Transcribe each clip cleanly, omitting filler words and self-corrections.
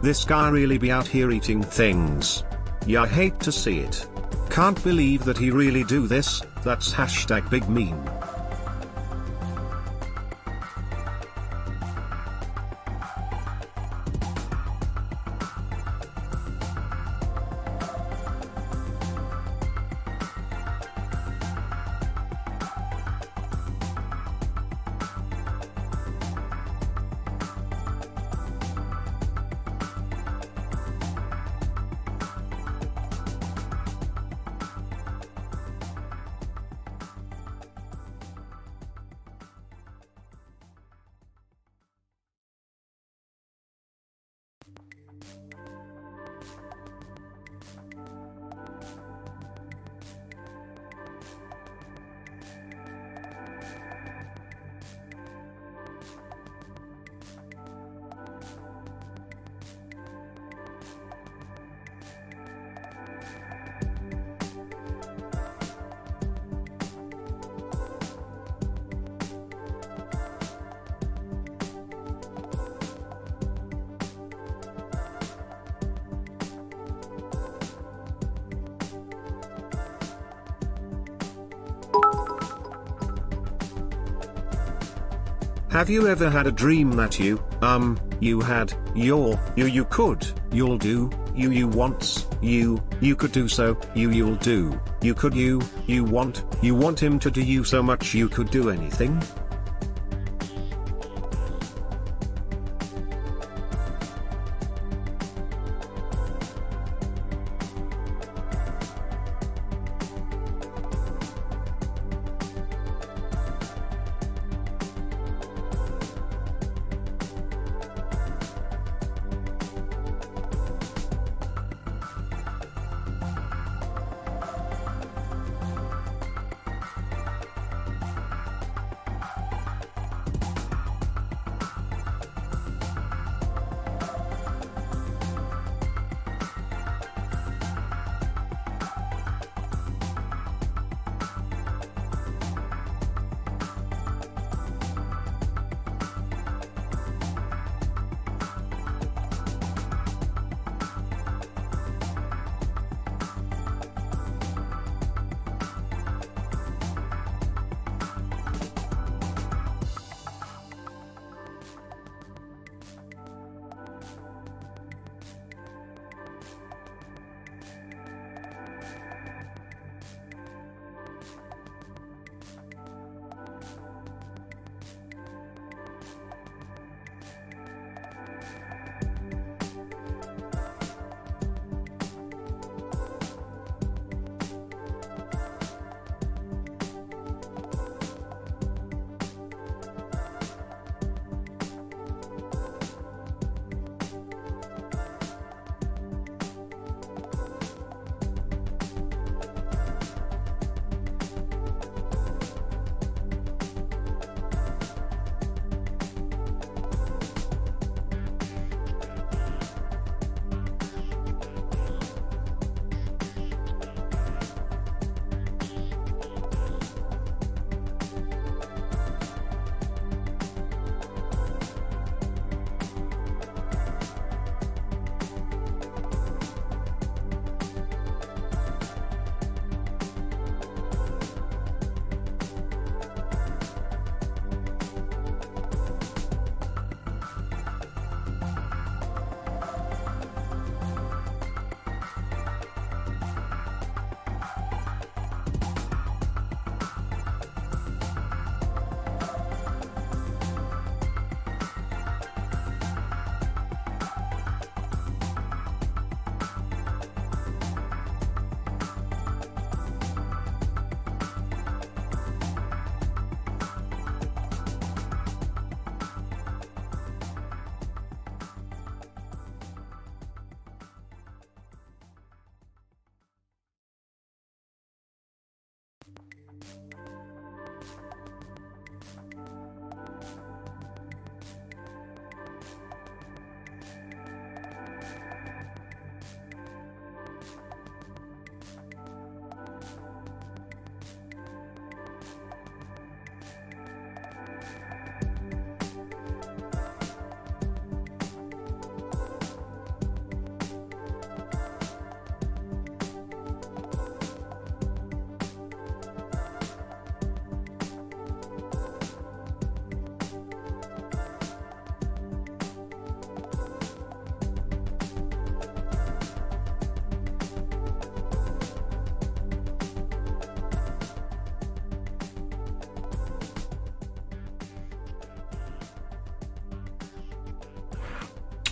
This guy really be out here eating things. Yeah, I hate to see it. Can't believe that he really do this. That's hashtag big meme. Have you ever had a dream that you had, you could, you'll do, you once, you could do so, you'll do, you could you want him to do you so much you could do anything?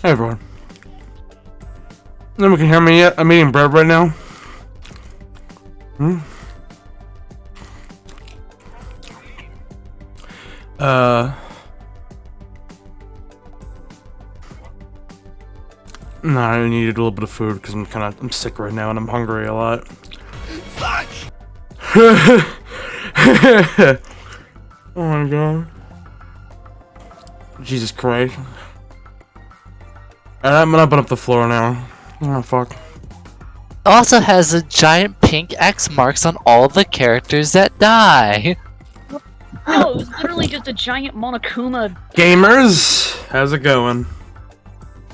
Hey everyone. Nobody can hear me yet? I'm eating bread right now. No, I needed a little bit of food because I'm sick right now and I'm hungry a lot. Fuck! Oh my god. Jesus Christ. I'm gonna open up the floor now. Oh fuck. Also has a giant pink X marks on all the characters that die. No, it was literally just a giant Monokuma. Gamers, how's it going?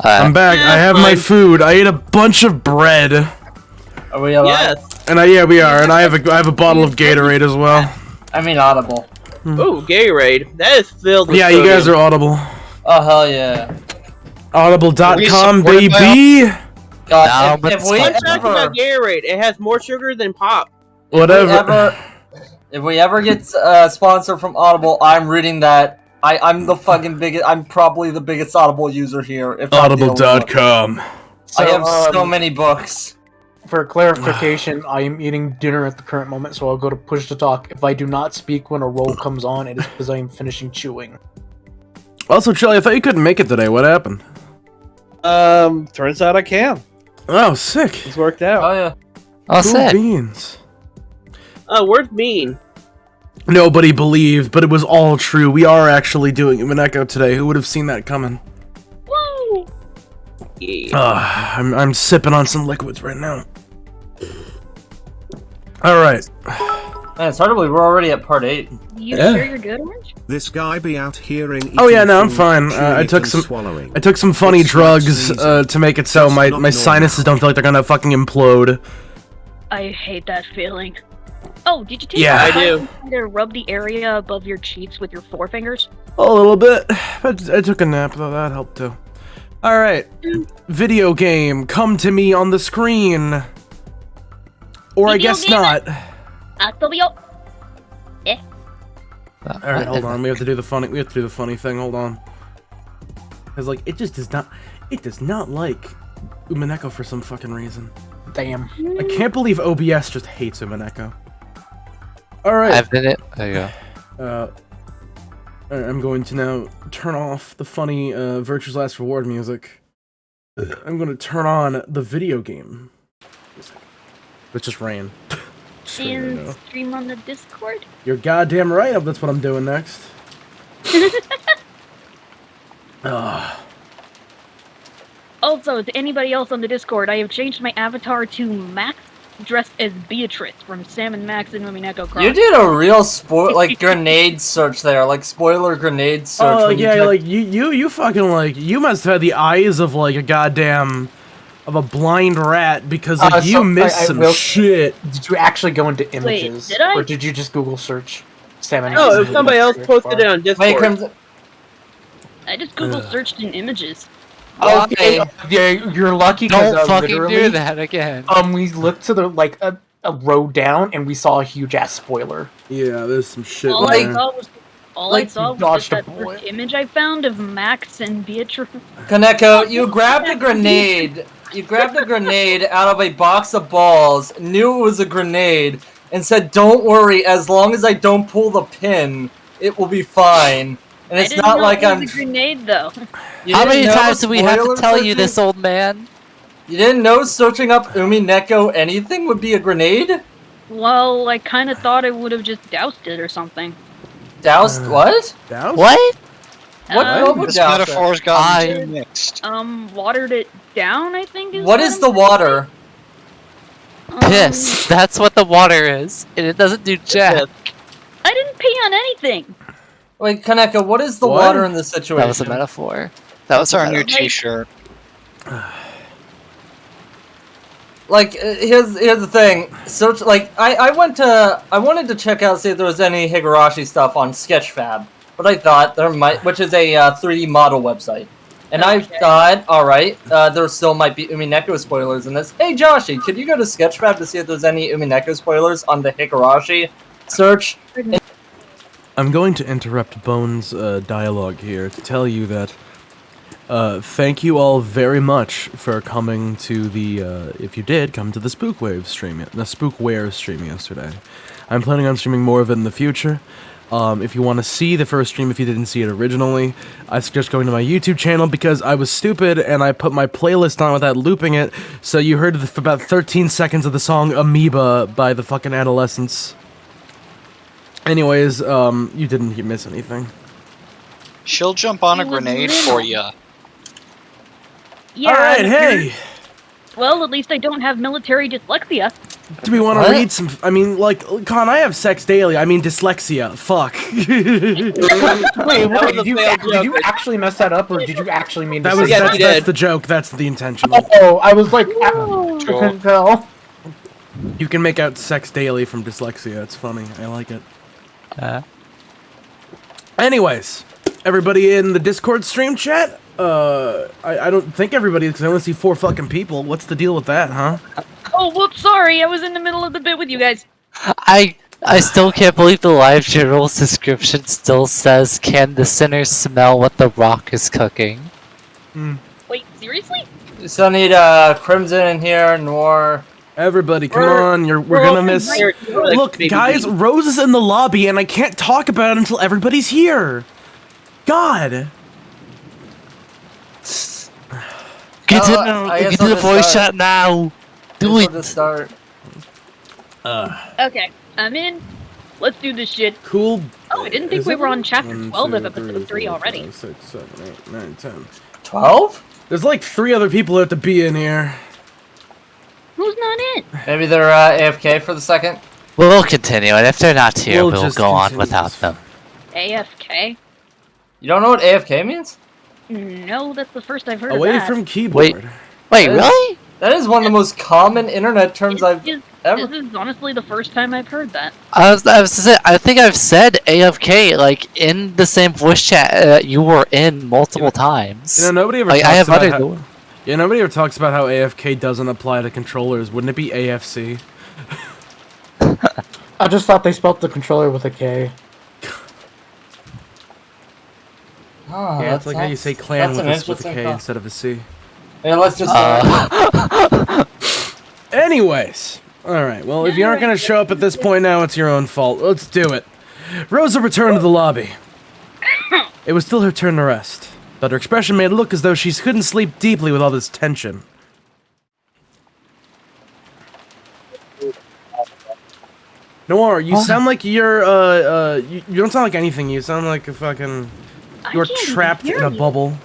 I'm back. I have fine. my food. I ate a bunch of bread. Are we alive? Yes. And yeah, we are. And I have a bottle of Gatorade as well. I mean audible. Ooh, Gatorade. That is filled with Yeah, you guys sodium. are Audible. Oh hell yeah. Audible.com, baby. God, No, but if we Fun fact ever, about Gatorade, it has more sugar than pop. Whatever. if we ever get sponsored from Audible, I'm reading that. I'm the fucking biggest. I'm probably the biggest Audible user here. If not the only one. Audible.com. I have so many books. For clarification, I am eating dinner at the current moment, so I'll go to push to talk. If I do not speak when a roll comes on, it is because I am finishing chewing. Also, Charlie, I thought you couldn't make it today. What happened? Turns out I can. Oh, sick. It's worked out. Oh yeah. Oh, Cool sick. beans. Where's Bean? Nobody believed, but it was all true. We are actually doing Umineko today. Who would have seen that coming? Woo! Yeah. I'm sipping on some liquids right now. Alright. Man, it's hard to believe we're already at part 8. You Yeah. sure you're good, Orange? This guy be out hearing. Oh, yeah, eating no, I'm food, fine. chewing I it took and some- swallowing. I took some funny It's not drugs sneezing. to make it so Just my not sinuses normal. don't feel like they're gonna fucking implode. I hate that feeling. Oh, did you take Yeah. the I do. time to rub the area above your cheeks with your forefingers? A little bit. But I took a nap, though. That helped, too. Alright. Video game. Come to me on the screen. Or I Video guess game. not. Atobio. Alright, hold on. We have to do the funny thing. Hold on. Cause like it just does not like Umineko for some fucking reason. Damn. I can't believe OBS just hates Umineko. Alright. I've been it. There you go. I'm going to now turn off the funny Virtue's Last Reward music. I'm going to turn on the video game music. It just ran. Just so you And know. stream on the Discord? You're goddamn right. That's what I'm doing next. Also, to anybody else on the Discord, I have changed my avatar to Max, dressed as Beatrice from Sam and Max and Umineko Cross. You did a real grenade search there, like spoiler grenade search. Oh when you yeah, typed- like you fucking like you must have had the eyes of like a goddamn of a blind rat because like you So, missed I some will- shit. Did you actually go into images? did I? Or did you just Google search Salmon? No, if somebody else posted it on Wait, Discord. Crimson. I just Google searched in images. Okay, Why? yeah, you're lucky because Don't fucking literally, do that again. we looked to the like a row down and we saw a huge ass spoiler. Yeah, there's some shit. All there. I saw was like, you dodged that a bullet. first image I found of Max and Beatrice. Kaneko, you grabbed a grenade. You grabbed a grenade out of a box of balls, knew it was a grenade, and said, "Don't worry, as long as I don't pull the pin, it will be fine." And I it's didn't not know like it was I'm. a grenade though. You How didn't many know times do we have to spoiler tell you searching- this, old man? You didn't know searching up Umineko anything would be a grenade? Well, I kind of thought I would have just doused it or something. Doused what? Doused? What? What Uh, would This douse it? metaphor's I- gotten too mixed. Watered it down, I think is What is the I'm water? saying. Piss. That's what the water is. And it doesn't do jack. I didn't pee on anything. Wait, Kaneko, what is the What? water in this situation? That was a metaphor. That was That's our a new metaphor. T-shirt. Like, here's the thing. Search, like, I wanted to check out, see if there was any Higurashi stuff on Sketchfab, but I thought there might, which is a 3D model website. And I Okay. thought, alright, there still might be Umineko spoilers in this. Hey, Joshi, could you go to Sketchfab to see if there's any Umineko spoilers on the Higurashi search? I'm going to interrupt Bones' dialogue here to tell you that Thank you all very much for coming to the, if you did, come to the Spookware stream yesterday. I'm planning on streaming more of it in the future. If you want to see the first stream, if you didn't see it originally, I suggest going to my YouTube channel because I was stupid and I put my playlist on without looping it, so you heard about 13 seconds of the song Amoeba by the fucking Adolescents. Anyways, you didn't miss anything. She'll jump on a grenade for you. Yeah. Alright, hey! Well, at least I don't have military dyslexia. Do we want to read some? I mean, like, Con, I have sex daily. I mean, dyslexia. Fuck. Wait, did you actually mess that up, or did you actually mean that? That's the joke. That's the intention. Oh, I was like, I couldn't tell. You can make out sex daily from dyslexia. It's funny. I like it. Anyways, everybody in the Discord stream chat. I don't think everybody, because I only see 4 fucking people. What's the deal with that, huh? Oh, whoops, sorry. I was in the middle of the bit with you guys. I still can't believe the live general's description still says, "Can the sinner smell what the rock is cooking?" Wait, seriously? Still need Crimson in here, Noir. Everybody, come on! We're gonna miss. Look, guys, Rose is in the lobby, and I can't talk about it until everybody's here. God. Get to the voice chat now. Do it. Start. Okay, I'm in. Let's do this shit. Cool. Oh, I didn't think we were on chapter 12 of episode 3 already. 5, 6, 7, 8, 9, 10. 12? There's like 3 other people who have to be in here. Who's not in? Maybe they're AFK for the second. We'll continue, and if they're not here, We'll we'll just go on continue without this. them. AFK? You don't know what AFK means? No, that's the first I've heard Away of that. from keyboard. Wait, really? That is one of the most common internet terms I've ever. This is honestly the first time I've heard that. I think I've said AFK like in the same voice chat you were in multiple times. You know, nobody ever Like, talks I have about other. how, yeah, nobody ever talks about how AFK doesn't apply to controllers. Wouldn't it be AFC? I just thought they spelled the controller with a K. Oh, Yeah, it's like how you say clan with a K instead of a C. Yeah, let's just. Anyways, all right. Well, if you aren't gonna show up at this point now, it's your own fault. Let's do it. Rosa returned to the lobby. It was still her turn to rest, but her expression made it look as though she couldn't sleep deeply with all this tension. Noir, you sound like you're you don't sound like anything. You sound like a fucking. You're trapped in a bubble.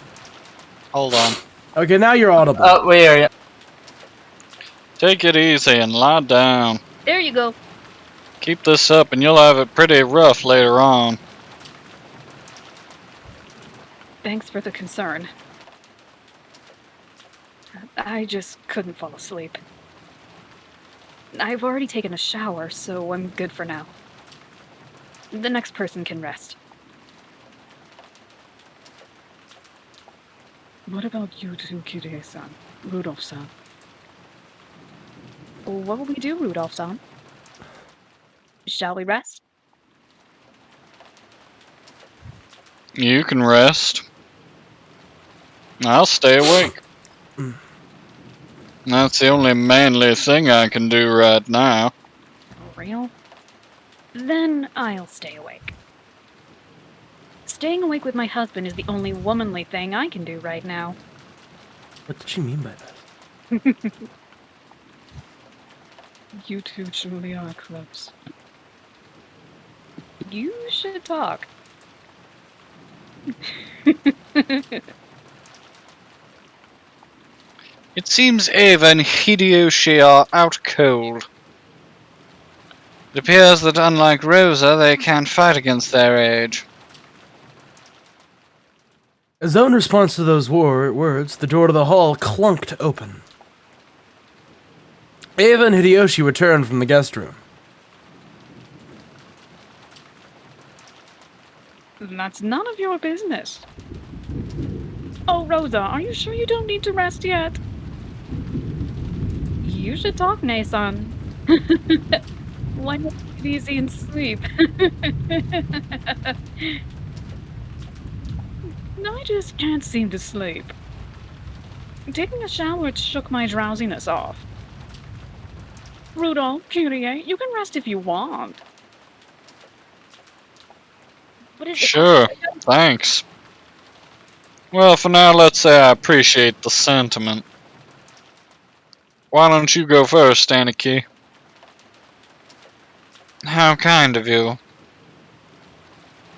Hold on. Okay, now you're audible. Wait, are you? Take it easy and lie down. There you go. Keep this up and you'll have it pretty rough later on. Thanks for the concern. I just couldn't fall asleep. I've already taken a shower, so I'm good for now. The next person can rest. What about you two, Kirei-san? Rudolph-san? What will we do, Rudolph-san? Shall we rest? You can rest. I'll stay awake. That's the only manly thing I can do right now. For real? Then I'll stay awake. Staying awake with my husband is the only womanly thing I can do right now. What did she mean by that? You two truly are close. You should talk. It seems Ava and Hideyoshi are out cold. It appears that unlike Rosa, they can't fight against their age. As though in response to those words, the door to the hall clunked open. Ava and Hideyoshi returned from the guest room. That's none of your business. Oh, Rosa, are you sure you don't need to rest yet? You should talk, Nason. Why not take it easy and sleep? I just can't seem to sleep. Taking a shower shook my drowsiness off. Rudolph, Kyrie, you can rest if you want. What is Sure, thanks. Well, for now, let's say I appreciate the sentiment. Why don't you go first, Aniki? How kind of you.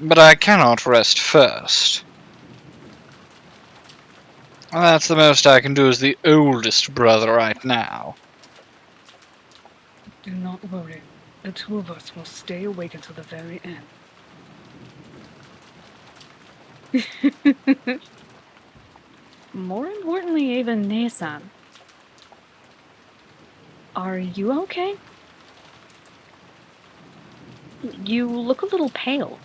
But I cannot rest first. That's the most I can do as the oldest brother right now. Do not worry. The two of us will stay awake until the very end. More importantly, even Nissan. Are you okay? You look a little pale.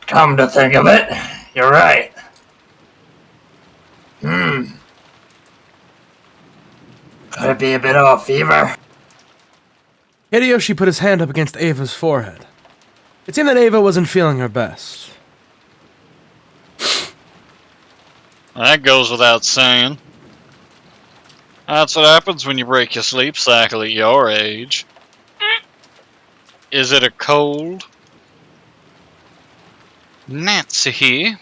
Come to think of it, you're right. Could it be a bit of a fever? Hideyoshi put his hand up against Ava's forehead. It seemed that Ava wasn't feeling her best. That goes without saying. That's what happens when you break your sleep cycle at your age. Is it a cold? Natsuhi?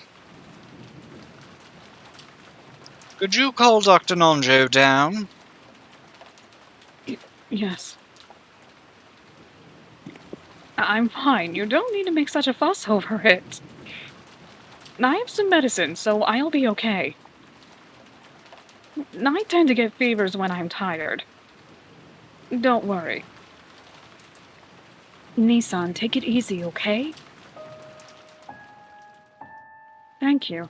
Could you call Dr. Nonjo down? Yes. I'm fine. You don't need to make such a fuss over it. I have some medicine, so I'll be okay. I tend to get fevers when I'm tired. Don't worry. Nissan, take it easy, okay? Thank you.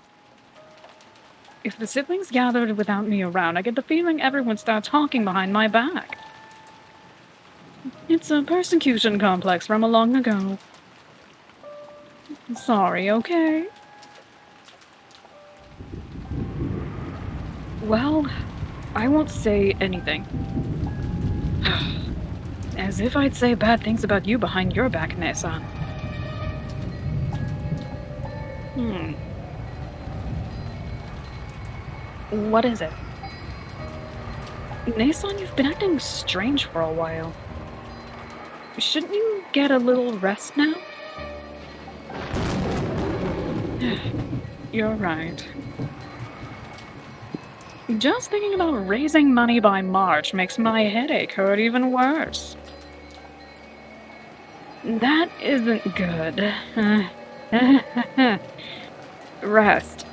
If the siblings gathered without me around, I get the feeling everyone starts talking behind my back. It's a persecution complex from a long ago. Sorry, okay? Well, I won't say anything. As if I'd say bad things about you behind your back, Nissan. What is it? Nissan, you've been acting strange for a while. Shouldn't you get a little rest now? You're right. Just thinking about raising money by March makes my headache hurt even worse. That isn't good. Rest.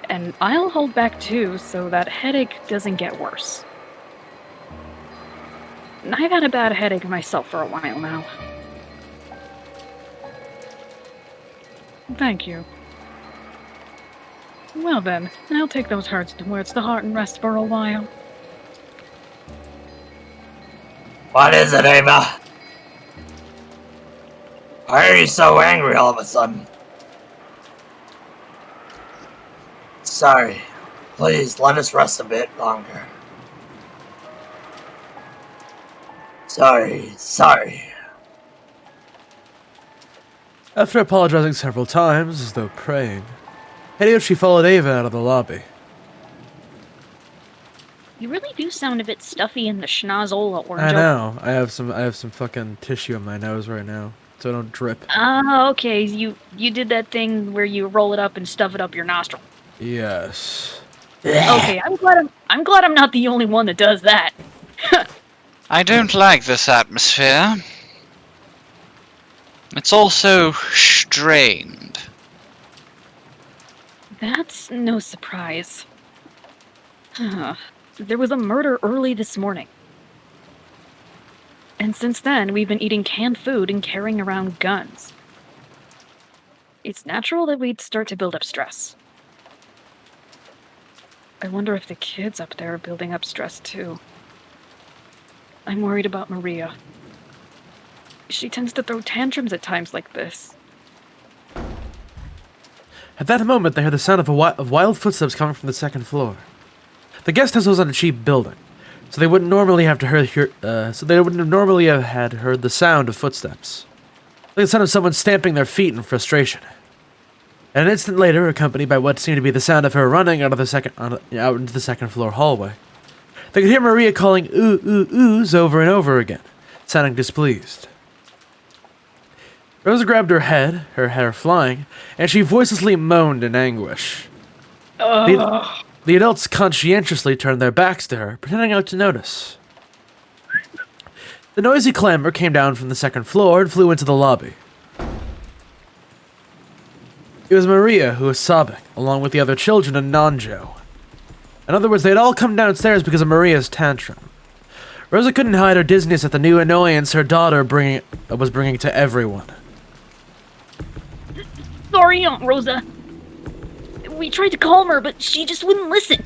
And I'll hold back too, so that headache doesn't get worse. I've had a bad headache myself for a while now. Thank you. Well then, I'll take those hurts towards the heart and rest for a while. What is it, Ava? Why are you so angry all of a sudden? Sorry. Please, let us rest a bit longer. Sorry. After apologizing several times, as though praying, Hideyoshi followed Ava out of the lobby. You really do sound a bit stuffy in the schnozola, Orange. I know. I have some fucking tissue on my nose right now, so I don't drip. Ah, okay. You did that thing where you roll it up and stuff it up your nostril. Yes. Okay, I'm glad I'm not the only one that does that. I don't like this atmosphere. It's all so strained. That's no surprise. There was a murder early this morning. And since then, we've been eating canned food and carrying around guns. It's natural that we'd start to build up stress. I wonder if the kids up there are building up stress too. I'm worried about Maria. She tends to throw tantrums at times like this. At that moment, they heard the sound of wild footsteps coming from the second floor. The guest house was in a cheap building, so they wouldn't normally have had heard the sound of footsteps. like the sound of someone stamping their feet in frustration. And an instant later, accompanied by what seemed to be the sound of her running out into the second floor hallway, they could hear Maria calling ooh, ooh, oohs over and over again, sounding displeased. Rosa grabbed her head, her hair flying, and she voicelessly moaned in anguish. The adults conscientiously turned their backs to her, pretending not to notice. The noisy clamor came down from the second floor and flew into the lobby. It was Maria who was sobbing, along with the other children and Nanjo. In other words, they had all come downstairs because of Maria's tantrum. Rosa couldn't hide her dizziness at the new annoyance her daughter was bringing to everyone. Sorry, Aunt Rosa. We tried to calm her, but she just wouldn't listen.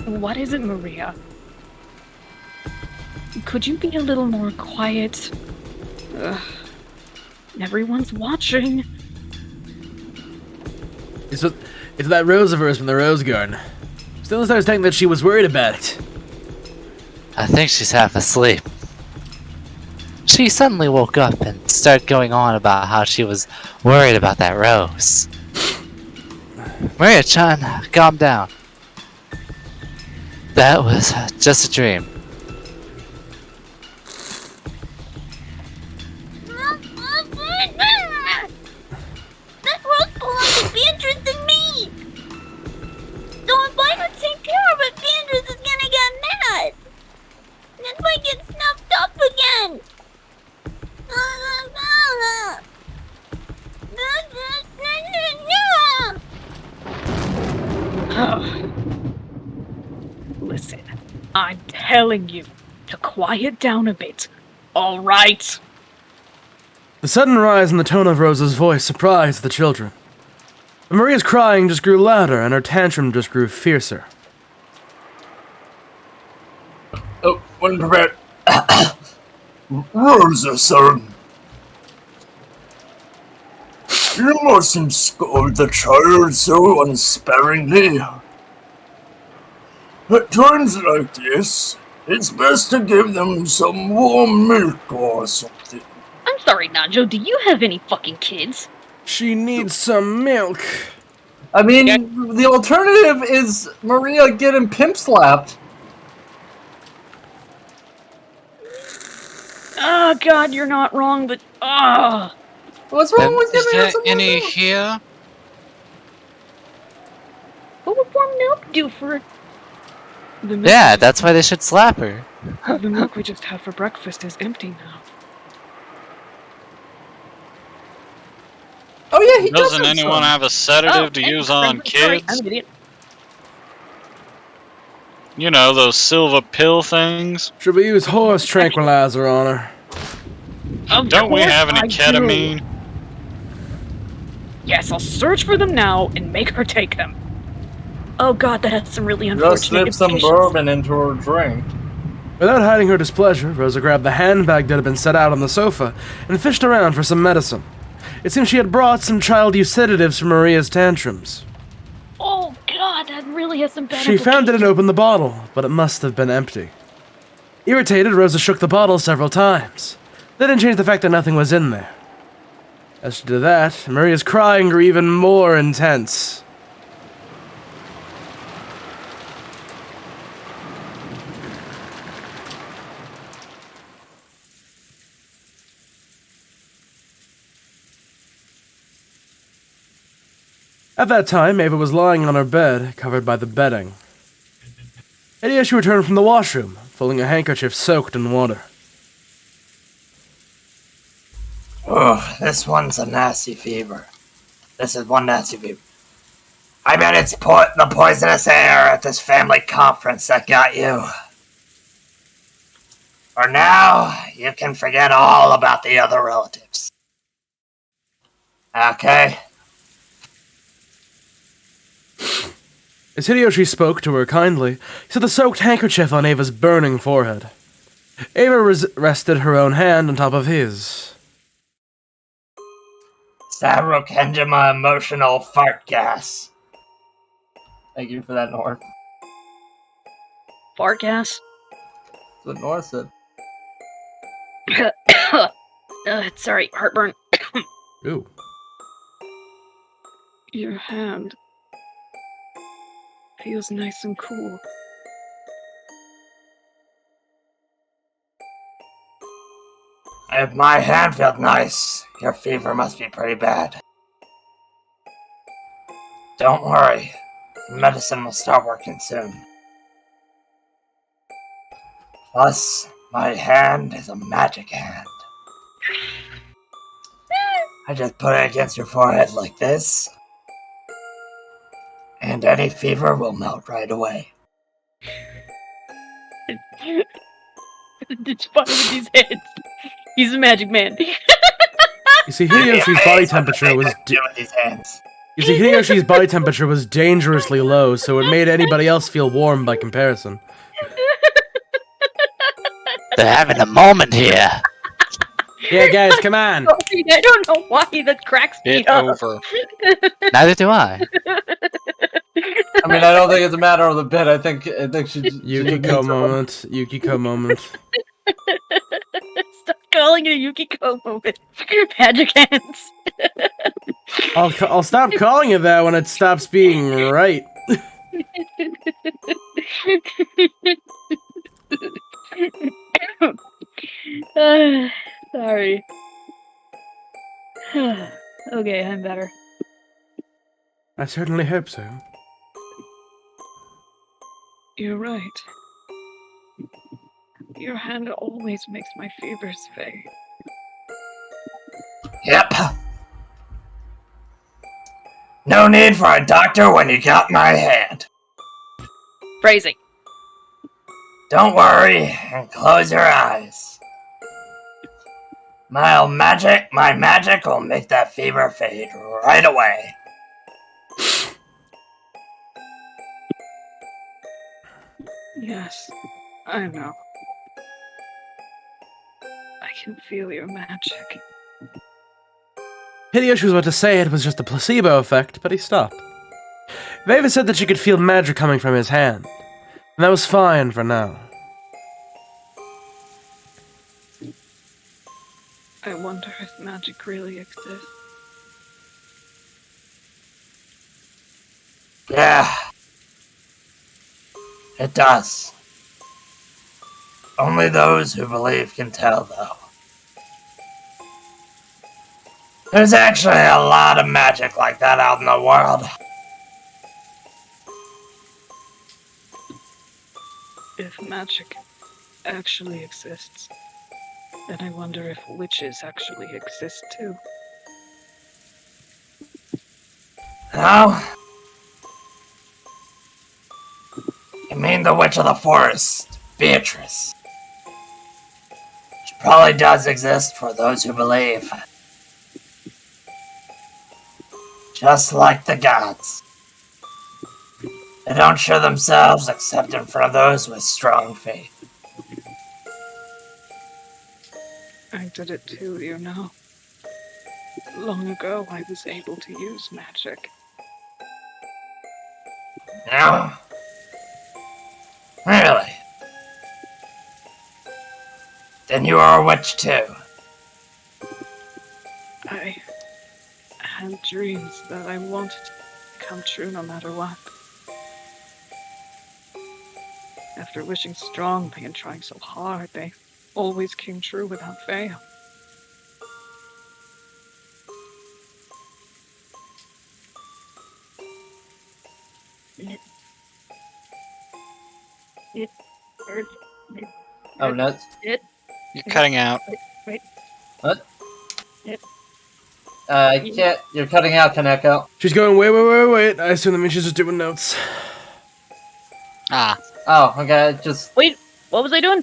What is it, Maria? Could you be a little more quiet? Ugh. Everyone's watching. It's that rose of hers from the rose garden. Still started saying that she was worried about it. I think she's half asleep. She suddenly woke up and started going on about how she was worried about that rose. Maria-chan, calm down. That was just a dream. That rose belongs to Beatrice and me! So if I don't take care of it, Beatrice is gonna get mad! And if I get snuffed up again! Listen, I'm telling you to quiet down a bit. All right? The sudden rise in the tone of Rosa's voice surprised the children. But Maria's crying just grew louder, and her tantrum just grew fiercer. Oh, one prepared. Rosa, son. You mustn't scold the child so unsparingly. At times like this, it's best to give them some warm milk or something. I'm sorry, Nanjo, do you have any fucking kids? She needs some milk. I mean, the alternative is Maria getting pimp slapped. Oh god, you're not wrong, but What's wrong with Is giving her there some any milk? here? what would warm milk do for the milk? Yeah, that's why they should slap her. The milk we just had for breakfast is empty now. Oh yeah, he does Doesn't have anyone some. have a sedative to and use on sorry, kids? I'm an idiot. You know, those silver pill things? Should we use horse tranquilizer on her? Of Don't we course have any I do. ketamine? Yes, I'll search for them now and make her take them. Oh god, that has some really Just unfortunate slip some implications. bourbon into her drink. Without hiding her displeasure, Rosa grabbed the handbag that had been set out on the sofa and fished around for some medicine. It seemed she had brought some child-use sedatives for Maria's tantrums. Oh god, that really has some bad She found it and implications. opened the bottle, but it must have been empty. Irritated, Rosa shook the bottle several times. That didn't change the fact that nothing was in there. As she did that, Maria's crying grew even more intense. At that time, Ava was lying on her bed, covered by the bedding. Hideyoshi returned from the washroom, pulling a handkerchief soaked in water. Oh, this one's a nasty fever. This is one nasty fever. I bet it's the poisonous air at this family conference that got you. For now, you can forget all about the other relatives. Okay? As Hideyoshi spoke to her kindly, he set the soaked handkerchief on Ava's burning forehead. Ava rested her own hand on top of his. Starokendima emotional fart gas. Thank you for that, Nor. Fart gas. That's what Nor said. Sorry, heartburn. Ooh. Your hand feels nice and cool. If my hand felt nice, your fever must be pretty bad. Don't worry, medicine will start working soon. Plus, my hand is a magic hand. I just put it against your forehead like this, and any fever will melt right away. It's fine with these heads. He's a magic man. You see, Hideyoshi's body temperature was. Do with these hands. You see, Hideyoshi's body temperature was dangerously low, so it made anybody else feel warm by comparison. They're having a moment here. Yeah, guys, come on. I don't know why that cracks me Get up. over. Neither do I. I mean, I don't think it's a matter of the bit. I think she. Yukiko moment. Yukiko moment. Stop calling it a Yukiko moment. Magic hands. I'll stop calling it that when it stops being right. Sorry. Okay, I'm better. I certainly hope so. You're right. Your hand always makes my fevers fade. Yep. No need for a doctor when you got my hand. Phrasing. Don't worry and close your eyes. My magic will make that fever fade right away. Yes, I know. I can feel your magic. Hideyoshi was about to say it was just a placebo effect, but he stopped. Veva said that she could feel magic coming from his hand, and that was fine for now. I wonder if magic really exists. Yeah. It does. Only those who believe can tell, though. There's actually a lot of magic like that out in the world. If magic actually exists, then I wonder if witches actually exist too. No? You mean the Witch of the Forest, Beatrice? She probably does exist for those who believe. Just like the gods. They don't show themselves except in front of those with strong faith. I did it too, you know. Long ago, I was able to use magic. No? Really? Then you are a witch too. I had dreams that I wanted to come true no matter what. After wishing strongly and trying so hard, they always came true without fail. It hurt. Oh, nuts. It. You're cutting out. Wait. What? It. I can't. You're cutting out, Kaneko. She's going, wait. I assume that means she's just doing notes. Ah. Oh, okay. Just. Wait, what was I doing?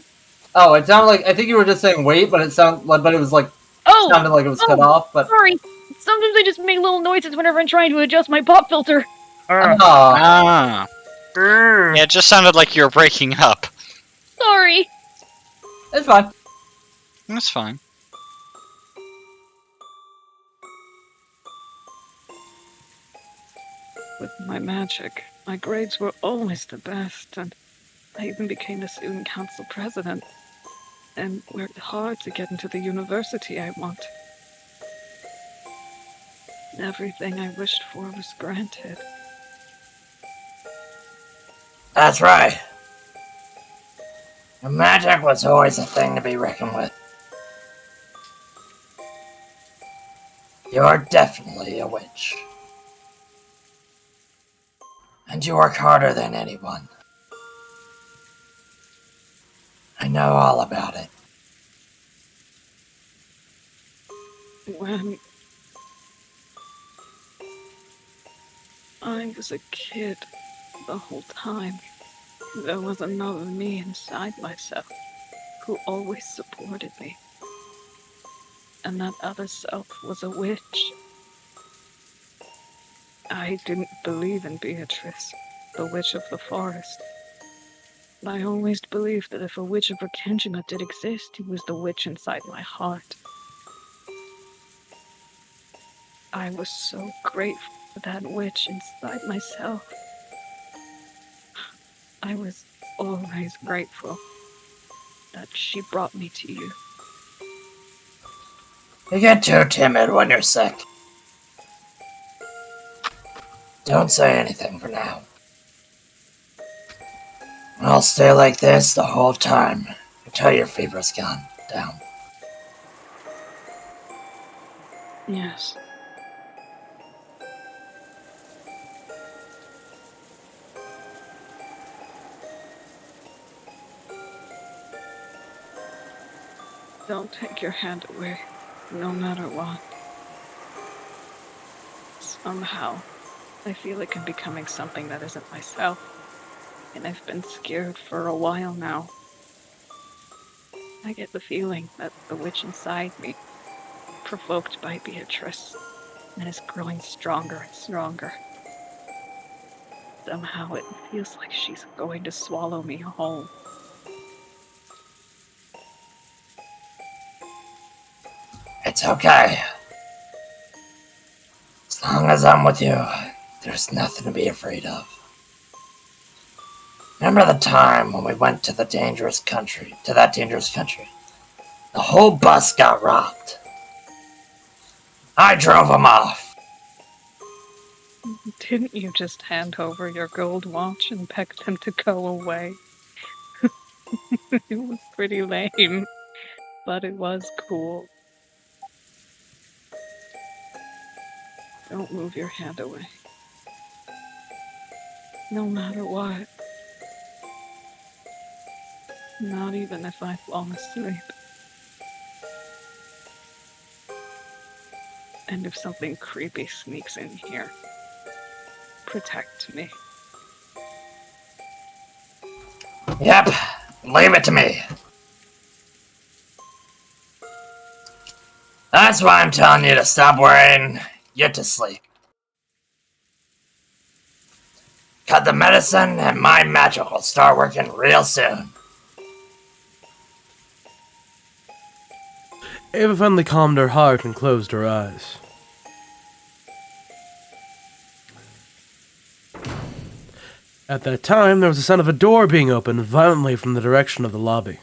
Oh, it sounded like I think you were just saying wait, but it sounded like, but it was like sounded like it was cut off. But sorry. Sometimes I just make little noises whenever I'm trying to adjust my pop filter. Ah. Yeah, it just sounded like you were breaking up. Sorry. It's fine. That's fine. With my magic, my grades were always the best, and I even became the student council president, and worked hard to get into the university I want. Everything I wished for was granted. That's right. Magic was always a thing to be reckoned with. You're definitely a witch. And you work harder than anyone. I know all about it. When I was a kid, the whole time, there was another me inside myself who always supported me. And that other self was a witch. I didn't believe in Beatrice, the witch of the forest. I always believed that if a witch of Rekenjima did exist, he was the witch inside my heart. I was so grateful for that witch inside myself. I was always grateful that she brought me to you. You get too timid when you're sick. Don't say anything for now. I'll stay like this the whole time until your fever's gone down. Yes. Don't take your hand away, no matter what. Somehow, I feel like I'm becoming something that isn't myself, and I've been scared for a while now. I get the feeling that the witch inside me, provoked by Beatrice, and is growing stronger and stronger. Somehow it feels like she's going to swallow me whole. It's okay. As long as I'm with you, there's nothing to be afraid of. Remember the time when we went to that dangerous country? The whole bus got robbed. I drove them off. Didn't you just hand over your gold watch and beg them to go away? It was pretty lame, but it was cool. Don't move your hand away. No matter what. Not even if I fall asleep. And if something creepy sneaks in here, protect me. Yep, leave it to me. That's why I'm telling you to stop worrying. Get to sleep. Cut the medicine and my magic will start working real soon. Ava finally calmed her heart and closed her eyes. At that time, there was the sound of a door being opened violently from the direction of the lobby.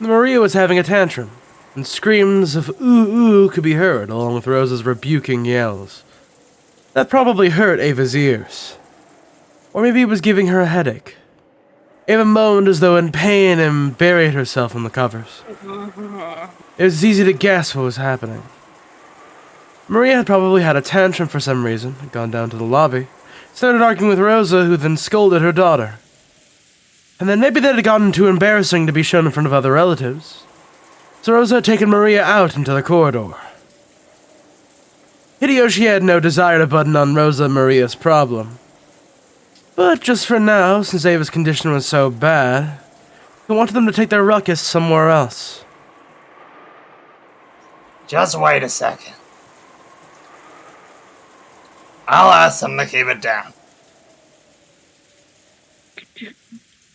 Maria was having a tantrum, and screams of ooh ooh could be heard, along with Rosa's rebuking yells. That probably hurt Ava's ears. Or maybe it was giving her a headache. Ava moaned as though in pain and buried herself in the covers. It was easy to guess what was happening. Maria had probably had a tantrum for some reason, had gone down to the lobby, started arguing with Rosa, who then scolded her daughter. And then maybe that had gotten too embarrassing to be shown in front of other relatives. So Rosa had taken Maria out into the corridor. Hideyoshi had no desire to button on Rosa and Maria's problem. But just for now, since Ava's condition was so bad, he wanted them to take their ruckus somewhere else. Just wait a second. I'll ask them to keep it down.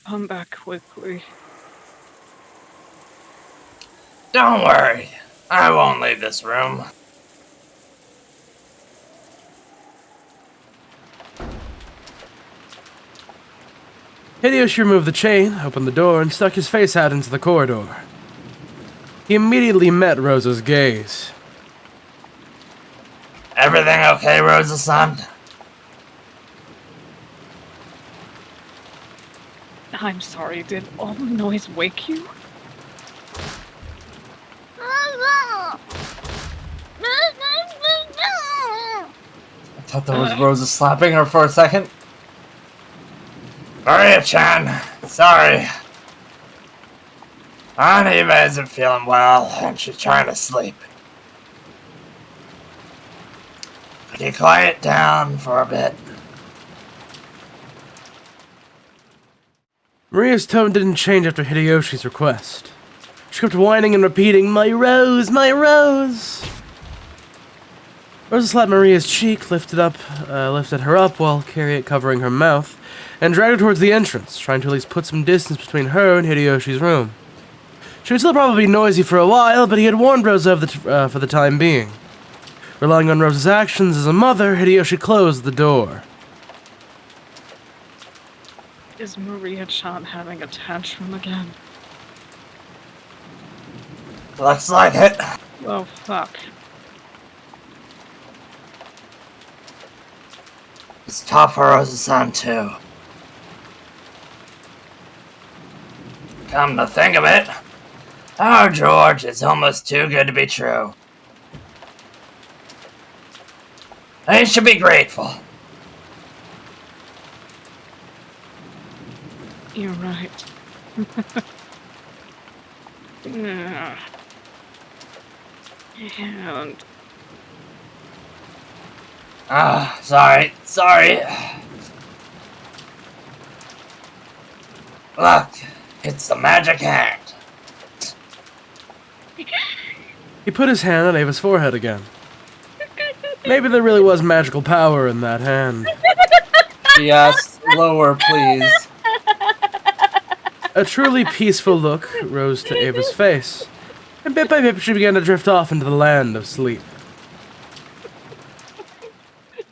Come back quickly. Don't worry. I won't leave this room. Hideyoshi removed the chain, opened the door, and stuck his face out into the corridor. He immediately met Rosa's gaze. Everything okay, Rosa-san? I'm sorry, did all the noise wake you? I thought that was Rosa slapping her for a second. Maria-chan, sorry. Aniva isn't feeling well, and she's trying to sleep. Could you quiet down for a bit? Maria's tone didn't change after Hideyoshi's request. She kept whining and repeating, "My rose, my rose!" Rosa slapped Maria's cheek, lifted her up while covering her mouth, and dragged her towards the entrance, trying to at least put some distance between her and Hideyoshi's room. She would still probably be noisy for a while, but he had warned Rosa for the time being. Relying on Rosa's actions as a mother, Hideyoshi closed the door. Is Maria-chan having a tantrum again? Looks like it. Oh, fuck. It's tough for Rosa-san, too. Come to think of it, our George is almost too good to be true. I should be grateful. You're right. Yeah. And Sorry. Look, it's the magic hand. He put his hand on Ava's forehead again. Maybe there really was magical power in that hand. She asked, lower, please. A truly peaceful look rose to Ava's face, and bit by bit she began to drift off into the land of sleep.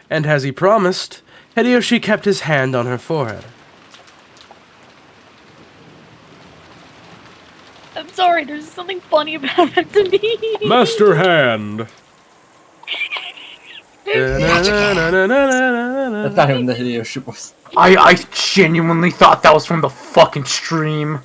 And as he promised, Hideyoshi kept his hand on her forehead. I'm sorry, there's something funny about that to me. Master Hand! That's not even the Hideyoshi voice. I genuinely thought that was from the fucking stream.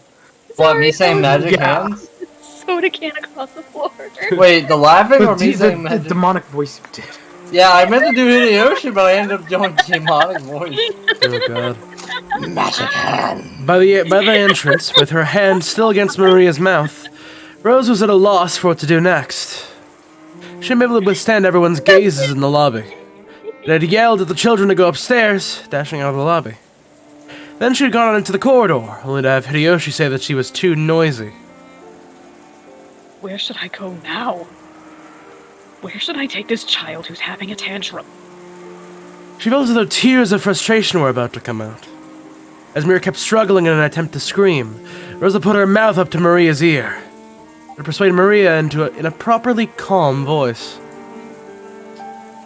What, me saying magic Yeah. hands? Soda can across the floor. Wait, the laughing or me The saying magic? demonic voice you did. Yeah, I meant to do Hideyoshi, but I ended up doing demonic voice. Oh god. Magic hand. By the entrance, with her hand still against Maria's mouth, Rose was at a loss for what to do next. She hadn't been able to withstand everyone's gazes in the lobby. It had yelled at the children to go upstairs, dashing out of the lobby. Then she had gone out into the corridor, only to have Hideyoshi say that she was too noisy. where should I go now? Where should I take this child who's having a tantrum? She felt as though tears of frustration were about to come out. As Mira kept struggling in an attempt to scream, Rosa put her mouth up to Maria's ear to persuade Maria in a properly calm voice.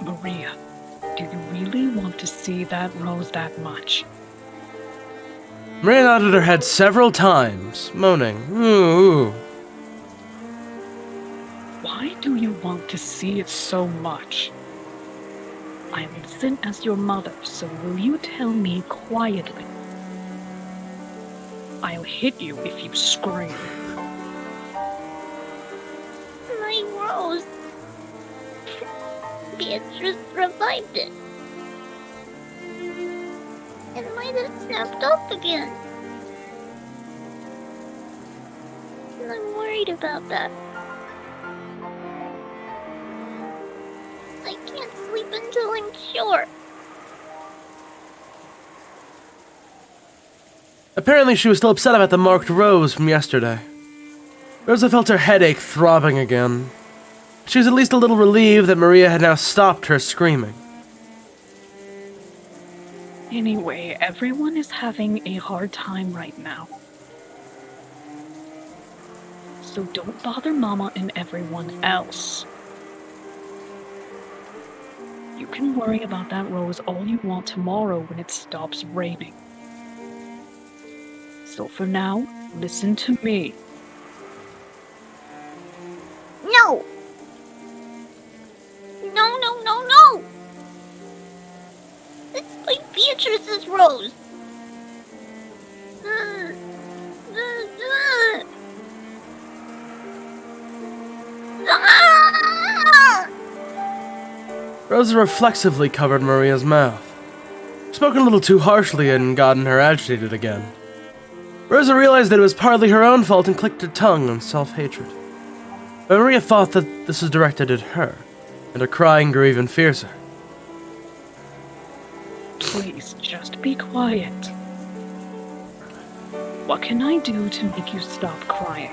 Maria, do you really want to see that rose that much? Maria nodded her head several times, moaning, "Ooh." Why do you want to see it so much? I listen as your mother, so will you tell me quietly? I'll hit you if you scream. My rose. Beatrice revived it. It might have snapped off again. And I'm worried about that. I can't sleep until I'm sure. Apparently she was still upset about the marked rose from yesterday. Rosa felt her headache throbbing again. She was at least a little relieved that Maria had now stopped her screaming. Anyway, everyone is having a hard time right now. So don't bother Mama and everyone else. You can worry about that rose all you want tomorrow when it stops raining. So for now, listen to me. No! No, no, no, no! It's my Beatrice's rose! Rosa reflexively covered Maria's mouth. Spoken a little too harshly and gotten her agitated again. Rosa realized that it was partly her own fault and clicked her tongue in self-hatred. But Maria thought that this was directed at her, and her crying grew even fiercer. Please, just be quiet. What can I do to make you stop crying?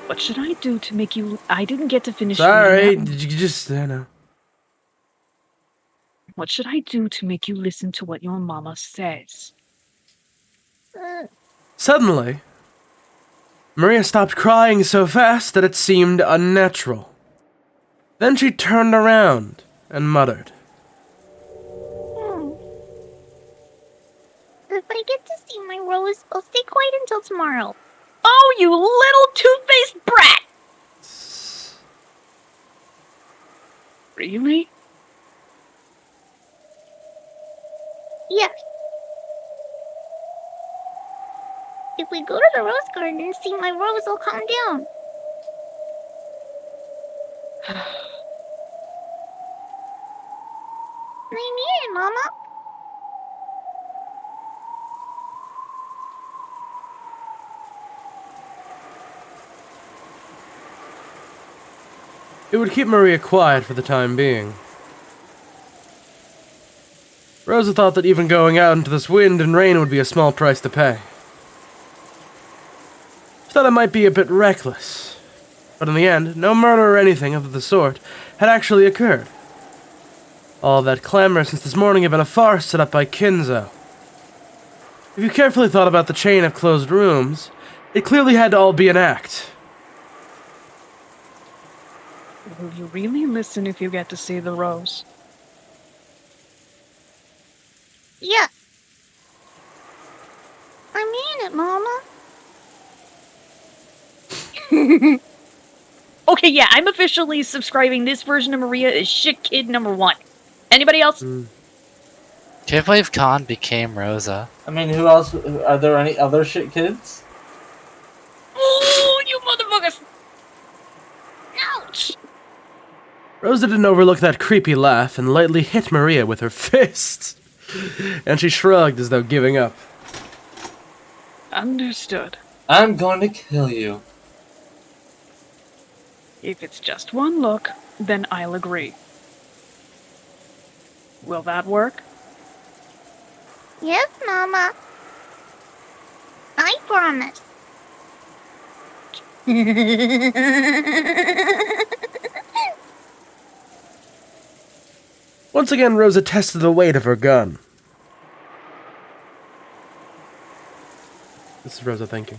What should I do to make you... I didn't get to finish... Sorry, did you just... I know. What should I do to make you listen to what your mama says? Suddenly, Maria stopped crying so fast that it seemed unnatural. Then she turned around and muttered. If I get to see my rose, I'll stay quiet until tomorrow. Oh, you little two-faced brat! Really? Yes. If we go to the rose garden and see my rose, I'll calm down. I need it, Mama. It would keep Maria quiet for the time being. Rosa thought that even going out into this wind and rain would be a small price to pay. She thought it might be a bit reckless, but in the end, no murder or anything of the sort had actually occurred. All that clamor since this morning had been a farce set up by Kinzo. If you carefully thought about the chain of closed rooms, it clearly had to all be an act. Will you really listen if you get to see the rose? Yeah. I mean it, Mama. Okay, yeah, I'm officially subscribing this version of Maria as shit kid number 1. Anybody else? Can't believe Khan became Rosa. I mean, who else? Are there any other shit kids? Oh, you motherfuckers! Ouch! Rosa didn't overlook that creepy laugh and lightly hit Maria with her fist. And she shrugged as though giving up. Understood. I'm going to kill you. If it's just one look, then I'll agree. Will that work? Yes, Mama. I promise. Once again, Rosa tested the weight of her gun. This is Rosa thinking.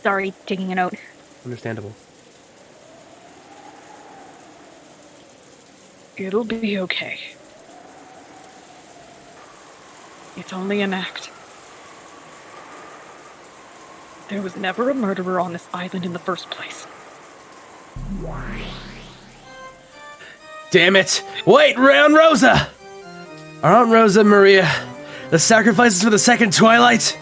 Sorry, taking a note. Understandable. It'll be okay. It's only an act. There was never a murderer on this island in the first place. Damn it! Wait, Aunt Rosa! Our Aunt Rosa, Maria. The sacrifices for the second twilight?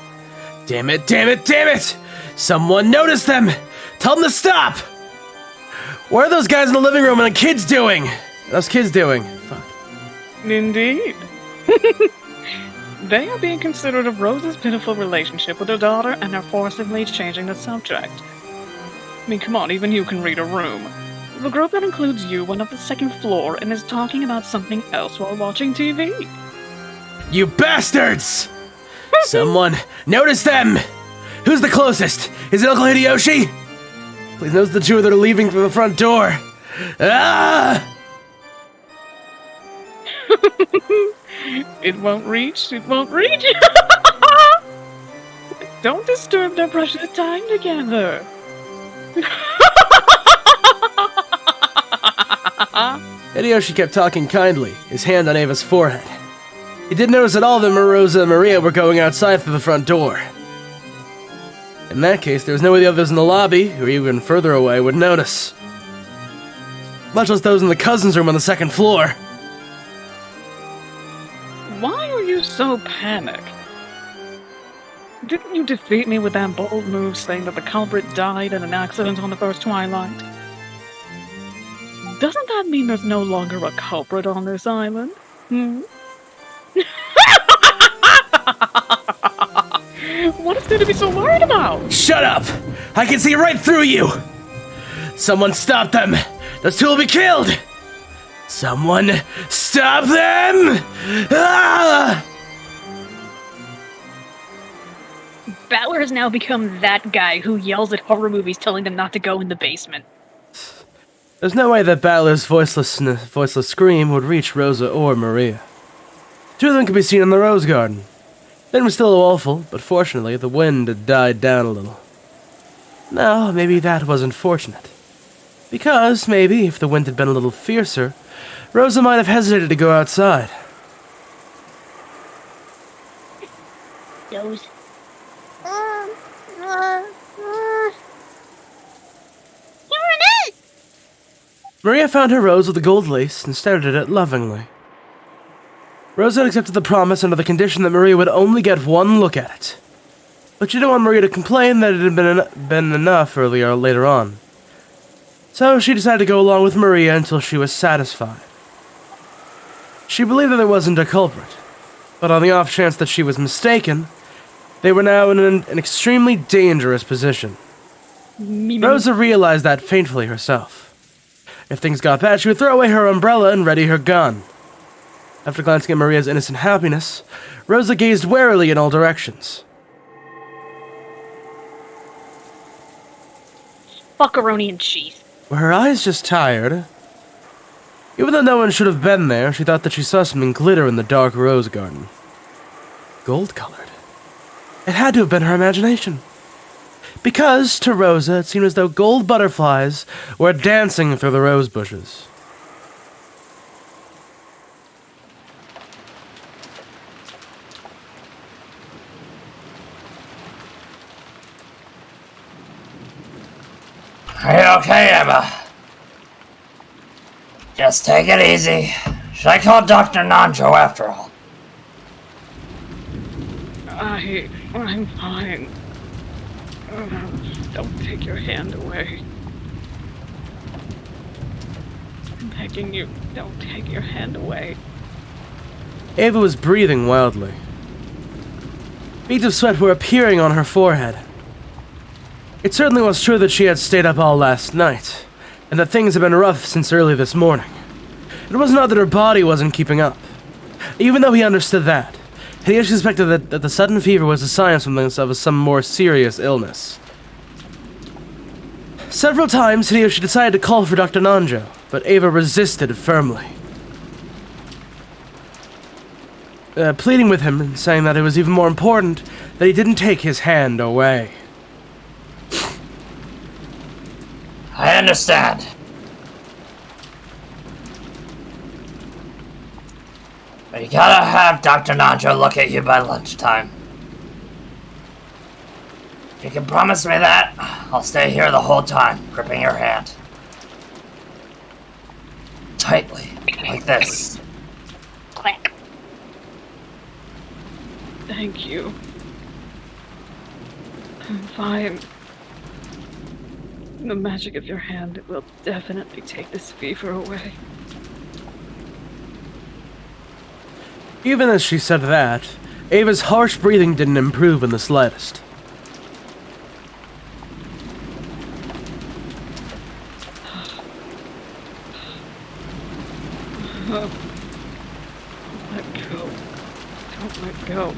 Damn it, damn it, damn it! Someone notice them! Tell them to stop! What are those guys in the living room and the kids doing? Those kids doing? Fuck. Indeed. They are being considerate of Rosa's pitiful relationship with her daughter and are forcibly changing the subject. I mean, come on, even you can read a room. The group that includes you went up the second floor and is talking about something else while watching TV. You bastards! Someone notice them! Who's the closest? Is it Uncle Hideyoshi? Please notice the two that are leaving through the front door. Ah! It won't reach, it won't reach! Don't disturb their precious time together. Hideyoshi kept talking kindly, his hand on Ava's forehead. He didn't notice at all that Rosa and Maria were going outside through the front door. In that case, there was no way the others in the lobby, or even further away, would notice. Much less those in the cousin's room on the second floor. Why are you so panicked? Didn't you defeat me with that bold move saying that the culprit died in an accident on the first Twilight? Doesn't that mean there's no longer a culprit on this island? Hmm? What is there to be so worried about? Shut up! I can see right through you! Someone stop them! Those two will be killed! Someone stop them! Ah! Battler has now become that guy who yells at horror movies telling them not to go in the basement. There's no way that Battler's voiceless scream would reach Rosa or Maria. Two of them could be seen in the rose garden. It was still awful, but fortunately the wind had died down a little. No, maybe that wasn't fortunate. Because, maybe, if the wind had been a little fiercer, Rosa might have hesitated to go outside. Those. Here it is! Maria found her rose with the gold lace and stared at it lovingly. Rosa had accepted the promise under the condition that Maria would only get one look at it. But she didn't want Maria to complain that it had been enough later on. So she decided to go along with Maria until she was satisfied. She believed that there wasn't a culprit, but on the off chance that she was mistaken, they were now in an extremely dangerous position. Rosa realized that painfully herself. If things got bad, she would throw away her umbrella and ready her gun. After glancing at Maria's innocent happiness, Rosa gazed warily in all directions. Fuckaroni and cheese. Were her eyes just tired? Even though no one should have been there, she thought that she saw something glitter in the dark rose garden. Gold-colored. It had to have been her imagination. Because, to Rosa, it seemed as though gold butterflies were dancing through the rose bushes. Are you okay, Emma? Just take it easy. Should I call Dr. Nanjo after all? I'm fine. Don't take your hand away. I'm begging you, don't take your hand away. Ava was breathing wildly. Beads of sweat were appearing on her forehead. It certainly was true that she had stayed up all last night, and that things had been rough since early this morning. It was not that her body wasn't keeping up. Even though he understood that, he actually suspected that the sudden fever was a sign of some more serious illness. Several times, Hideyoshi decided to call for Dr. Nanjo, but Ava resisted firmly. Pleading with him and saying that it was even more important that he didn't take his hand away. I understand. But you gotta have Dr. Nanjo look at you by lunchtime. If you can promise me that, I'll stay here the whole time, gripping your hand. Tightly, like this. Clack. Thank you. I'm fine. The magic of your hand will definitely take this fever away. Even as she said that, Ava's harsh breathing didn't improve in the slightest. Let go. Don't let go.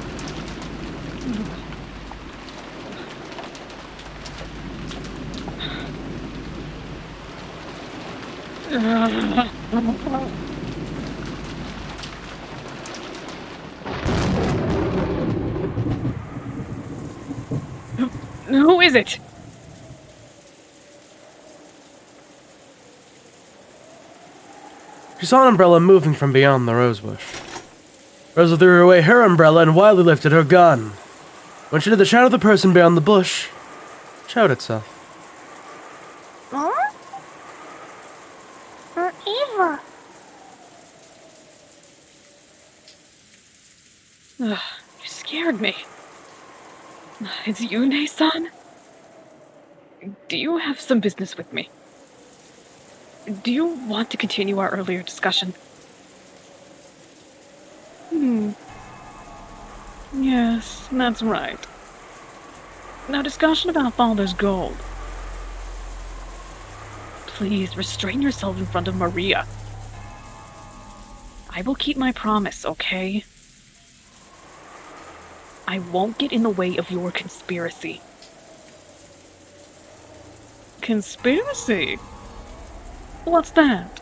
Who is it? She saw an umbrella moving from beyond the rosebush. Rosa threw away her umbrella and wildly lifted her gun. When she did, the shadow of the person beyond the bush showed itself. Huh? Eva. Ugh, you scared me. It's you, Nason? Do you have some business with me? Do you want to continue our earlier discussion? Yes, that's right. Now, discussion about Father's gold. Please restrain yourself in front of Maria. I will keep my promise, okay? I won't get in the way of your conspiracy. Conspiracy? What's that?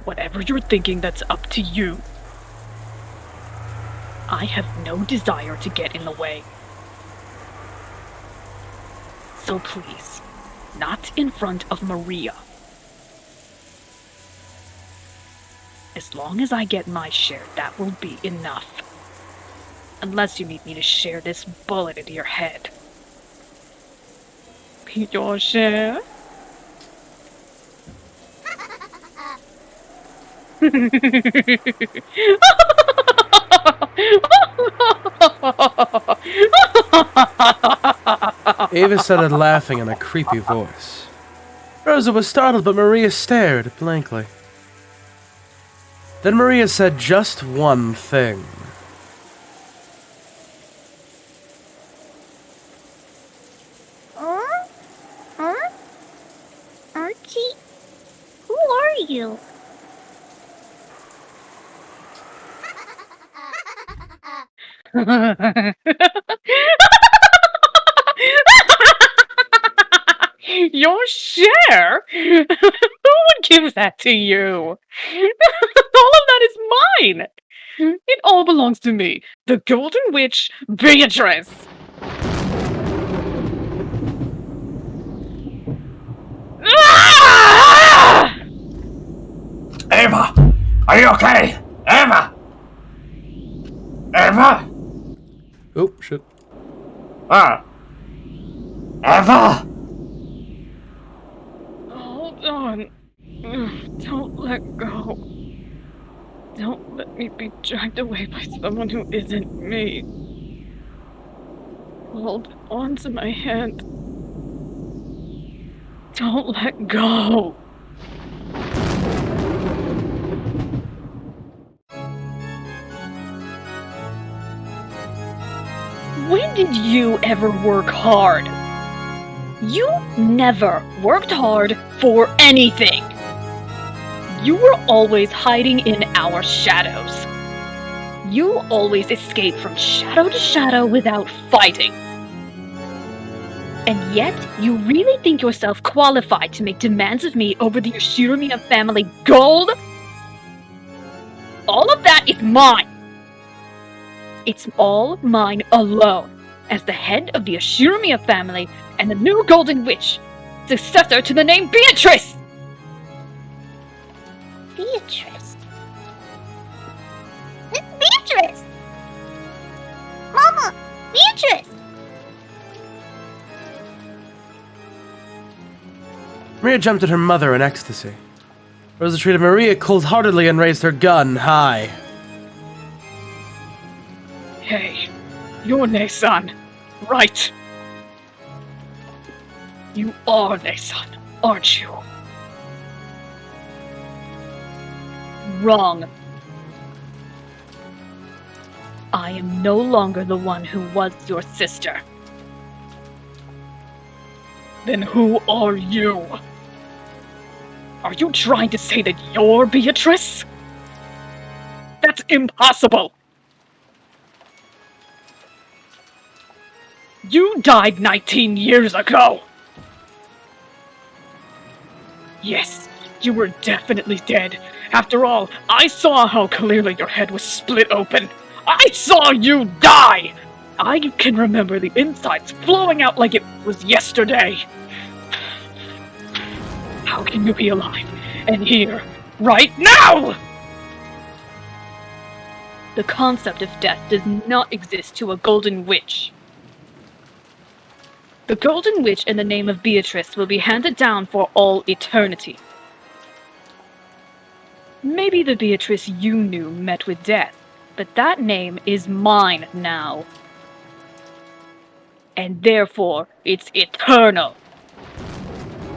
Whatever you're thinking, that's up to you. I have no desire to get in the way. So please, not in front of Maria. As long as I get my share, that will be enough. Unless you need me to share this bullet into your head. Your share? Ava started laughing in a creepy voice. Rosa was startled, but Maria stared blankly. Then Maria said just one thing. Huh? Archie? Who are you? Your share? Who would give that to you? All of that is mine! It all belongs to me, the Golden Witch, Beatrice! Ah! Ava! Are you okay? Ava! Ava? Oh, shit. Ah. Ava! Hold on. Don't let go. Don't let me be dragged away by someone who isn't me. Hold on to my hand. Don't let go. When did you ever work hard? You never worked hard for anything. You were always hiding in our shadows. You always escaped from shadow to shadow without fighting. And yet, you really think yourself qualified to make demands of me over the Yoshirimiya family gold? All of that is mine. It's all mine alone, as the head of the Yoshirimiya family and the new Golden Witch, successor to the name Beatrice! Beatrice. It's Beatrice! Mama! Beatrice! Maria jumped at her mother in ecstasy. Rosa treated Maria cold-heartedly and raised her gun high. Hey, you're Nason, right? You are Nason, aren't you? Wrong. I am no longer the one who was your sister. Then who are you? Are you trying to say that you're Beatrice? That's impossible! You died 19 years ago! Yes, you were definitely dead. After all, I saw how clearly your head was split open. I saw you die! I can remember the insides flowing out like it was yesterday. How can you be alive and here right now? The concept of death does not exist to a golden witch. The golden witch in the name of Beatrice will be handed down for all eternity. Maybe the Beatrice you knew met with death, but that name is mine now. And therefore, it's eternal.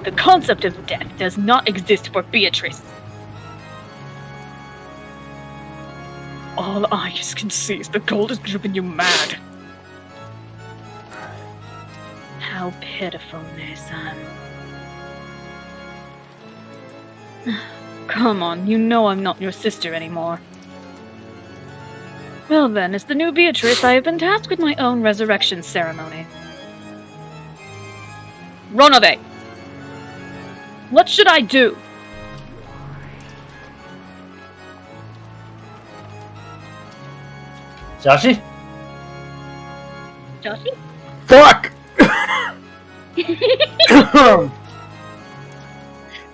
The concept of death does not exist for Beatrice. All eyes can see is the gold has driven you mad. How pitiful, Nathan. Come on, you know I'm not your sister anymore. Well then, as the new Beatrice, I have been tasked with my own resurrection ceremony. Ronabe! What should I do? Joshi? Joshi? Fuck!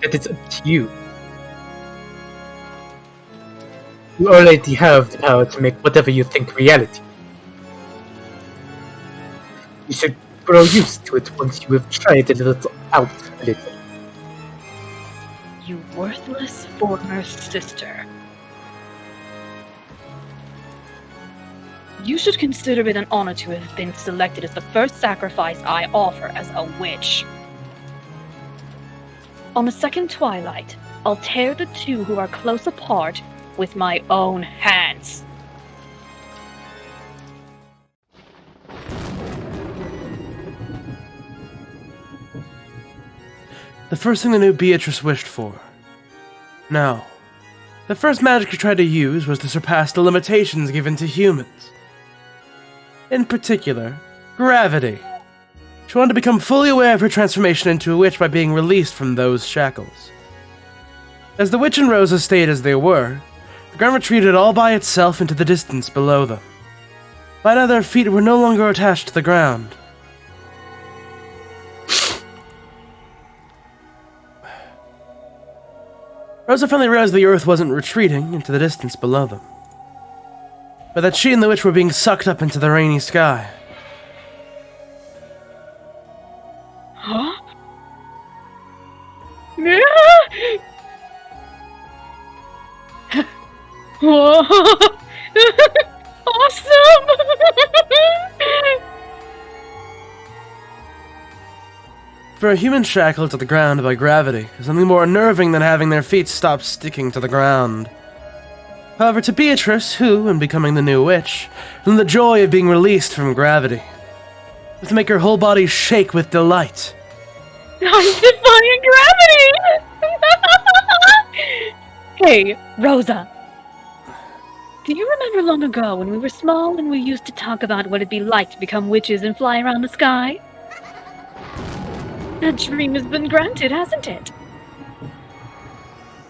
It is up to you. You already have the power to make whatever you think reality. You should grow used to it once you have tried it out a little. You worthless former sister. You should consider it an honor to have been selected as the first sacrifice I offer as a witch. On the second twilight, I'll tear the two who are close apart with my own hands. The first thing the new Beatrice wished for. No. The first magic she tried to use was to surpass the limitations given to humans. In particular, gravity. She wanted to become fully aware of her transformation into a witch by being released from those shackles. As the witch and Rosa stayed as they were, the ground retreated all by itself into the distance below them. By now their feet were no longer attached to the ground. Rosa finally realized the earth wasn't retreating into the distance below them, but that she and the witch were being sucked up into the rainy sky. Huh? Awesome! For a human shackled to the ground by gravity, there's something more unnerving than having their feet stop sticking to the ground. However, to Beatrice, who, in becoming the new witch, learned the joy of being released from gravity, was to make her whole body shake with delight. I'm defying gravity! Hey, Rosa. Do you remember long ago when we were small and we used to talk about what it'd be like to become witches and fly around the sky? That dream has been granted, hasn't it?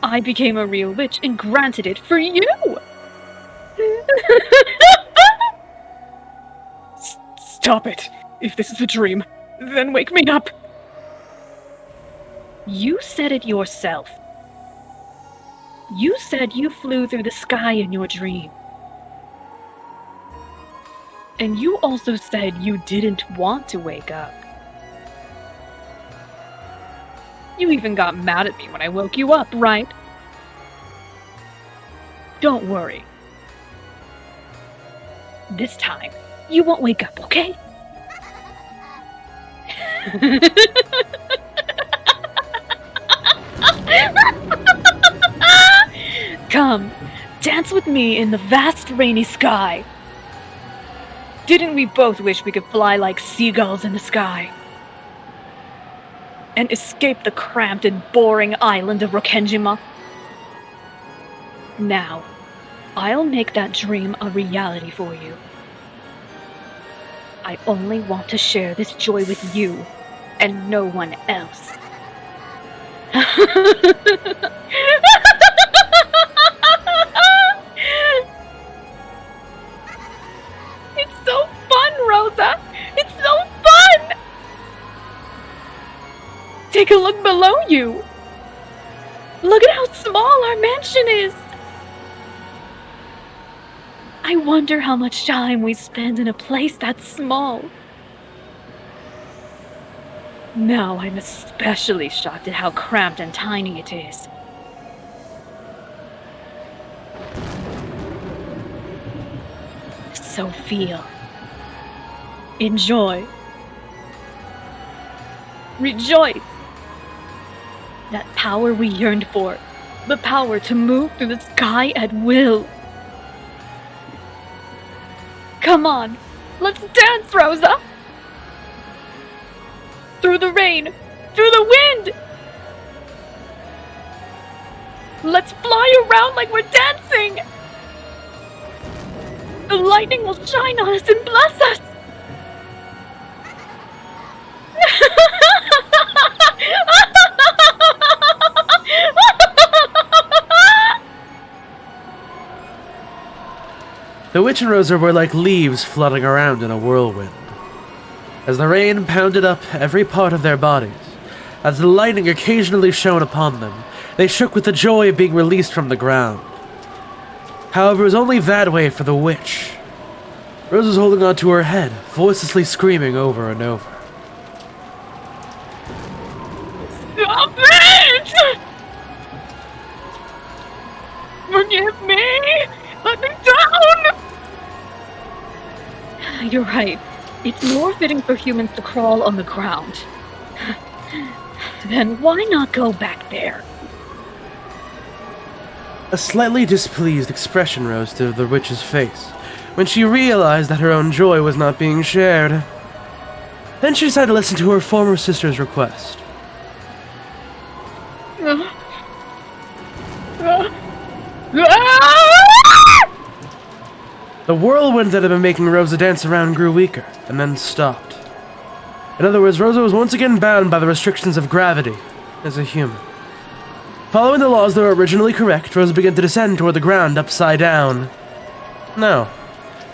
I became a real witch and granted it for you! Stop it! If this is a dream, then wake me up! You said it yourself. You said you flew through the sky in your dream. And you also said you didn't want to wake up. You even got mad at me when I woke you up, right? Don't worry. This time, you won't wake up, okay? Come, dance with me in the vast rainy sky. Didn't we both wish we could fly like seagulls in the sky? And escape the cramped and boring island of Rokenjima? Now, I'll make that dream a reality for you. I only want to share this joy with you, and no one else. It's so fun, Rosa! It's so fun! Take a look below you! Look at how small our mansion is! I wonder how much time we spend in a place that small. Now I'm especially shocked at how cramped and tiny it is. So feel. Enjoy. Rejoice. That power we yearned for. The power to move through the sky at will. Come on, let's dance, Rosa! Through the rain, through the wind! Let's fly around like we're dancing! The lightning will shine on us and bless us! The witch and Rosa were like leaves floating around in a whirlwind. As the rain pounded up every part of their bodies, as the lightning occasionally shone upon them, they shook with the joy of being released from the ground. However, it was only that way for the witch. Rosa was holding onto her head, voicelessly screaming over and over. Stop it! Forgive me! Let me down! You're right. It's more fitting for humans to crawl on the ground. Then why not go back there? A slightly displeased expression rose to the witch's face when she realized that her own joy was not being shared. Then she decided to listen to her former sister's request. The whirlwind that had been making Rosa dance around grew weaker, and then stopped. In other words, Rosa was once again bound by the restrictions of gravity as a human. Following the laws that were originally correct, Rosa began to descend toward the ground upside down. No,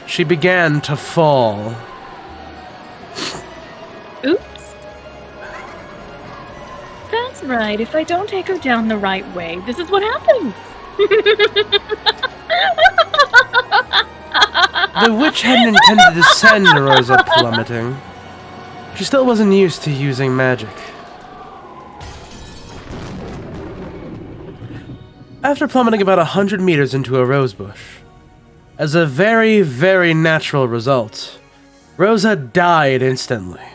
she began to fall. Oops. That's right, if I don't take her down the right way, this is what happens. The witch hadn't intended to send Rosa plummeting. She still wasn't used to using magic. After plummeting about 100 meters into a rosebush, as a very, very natural result, Rosa died instantly.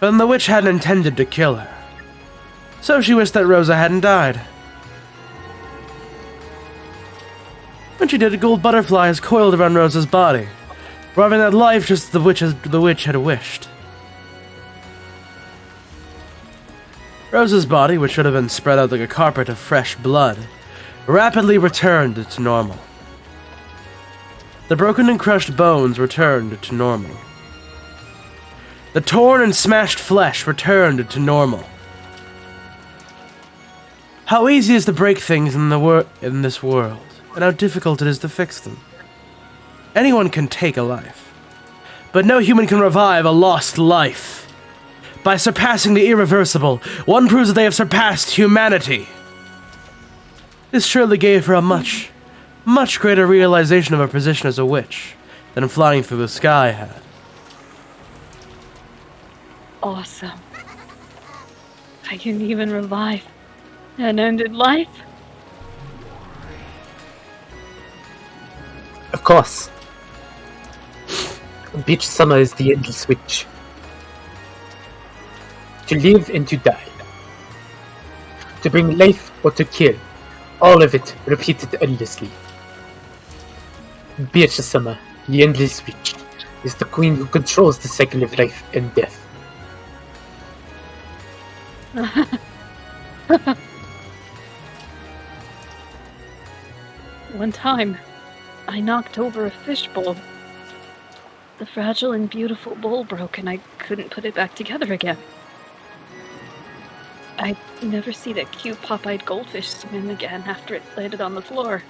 But the witch hadn't intended to kill her, so she wished that Rosa hadn't died. When she did, gold butterflies coiled around Rosa's body, arriving at life just as the witch had wished. Rosa's body, which should have been spread out like a carpet of fresh blood, rapidly returned to normal. The broken and crushed bones returned to normal. The torn and smashed flesh returned to normal. How easy it is to break things in this world, and how difficult it is to fix them. Anyone can take a life, but no human can revive a lost life. By surpassing the irreversible, one proves that they have surpassed humanity. This surely gave her a much, much greater realization of her position as a witch than flying through the sky had. Awesome. I can even revive an ended life. Of course. Beach Summer is the endless witch. To live and to die. To bring life or to kill. All of it repeated endlessly. Beach Summer, the endless witch, is the queen who controls the cycle of life and death. One time, I knocked over a fishbowl. The fragile and beautiful bowl broke and I couldn't put it back together again. I'd never see that cute pop-eyed goldfish swim again after it landed on the floor.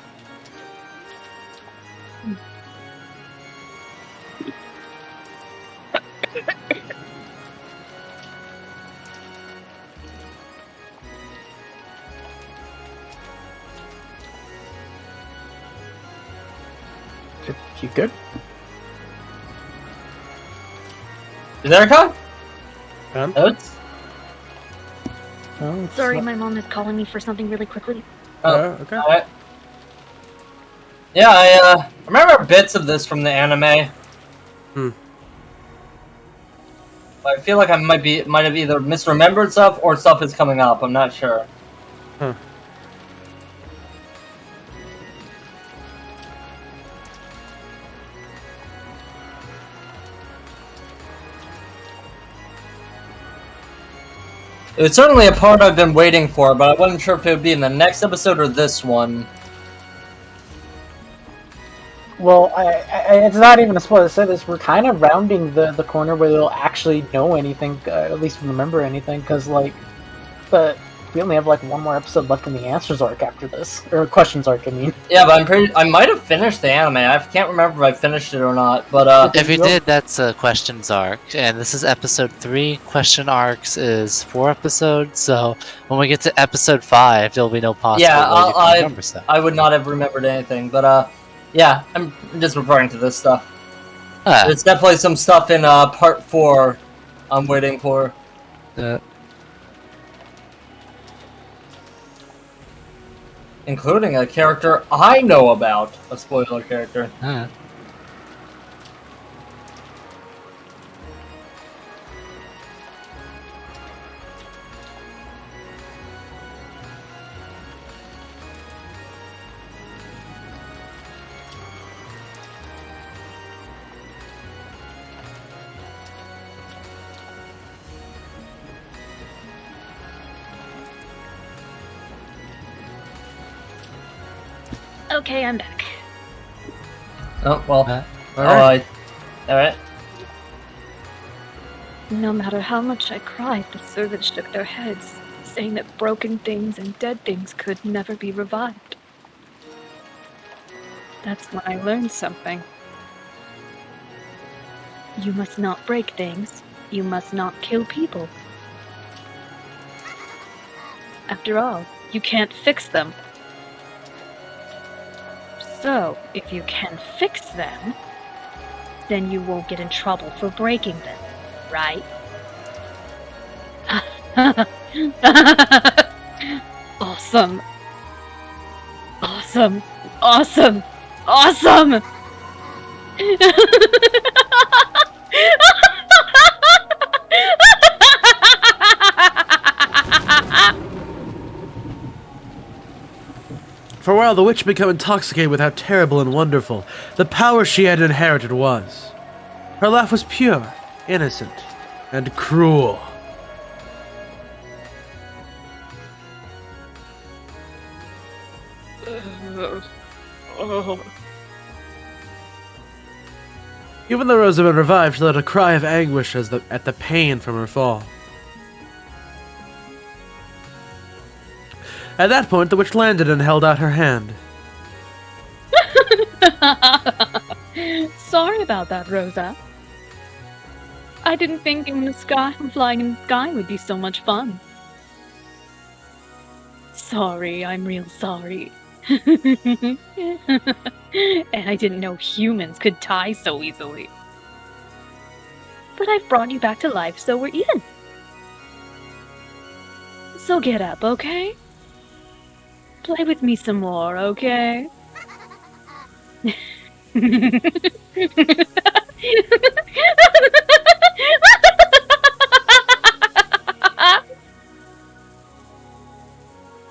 You good? You there, Con? Con? Oats? Oh, Sorry, my mom is calling me for something really quickly. Okay. Alright. Yeah, I remember bits of this from the anime. But I feel like I might have either misremembered stuff or stuff is coming up. I'm not sure. Huh. It was certainly a part I've been waiting for, but I wasn't sure if it would be in the next episode or this one. Well, it's not even a spoiler to say this. We're kind of rounding the corner where they'll actually know anything, at least remember anything, because, like, we only have, like, one more episode left in the Answers arc after this. Or Questions arc, I mean. Yeah, but I might have finished the anime. I can't remember if I finished it or not, but, If you did, that's a Questions arc, and this is episode 3. Question arcs is 4 episodes, so when we get to episode 5, there'll be no possible way you can remember stuff. I would not have remembered anything, but, yeah, I'm just referring to this stuff. There's definitely some stuff in, part 4 I'm waiting for. Including a character I know about. A spoiler character. Okay, I'm back. Oh, well. Alright. Alright. No matter how much I cried, the servants shook their heads, saying that broken things and dead things could never be revived. That's when I learned something. You must not break things. You must not kill people. After all, you can't fix them. So, if you can fix them, then you won't get in trouble for breaking them, right? Awesome. Awesome. Awesome. Awesome! For a while, the witch became intoxicated with how terrible and wonderful the power she had inherited was. Her laugh was pure, innocent, and cruel. Even though Rose had been revived, she let a cry of anguish at the pain from her fall. At that point, the witch landed and held out her hand. Sorry about that, Rosa. I didn't think flying in the sky would be so much fun. Sorry, I'm real sorry. And I didn't know humans could die so easily. But I've brought you back to life, so we're even. So get up, okay? Play with me some more, okay?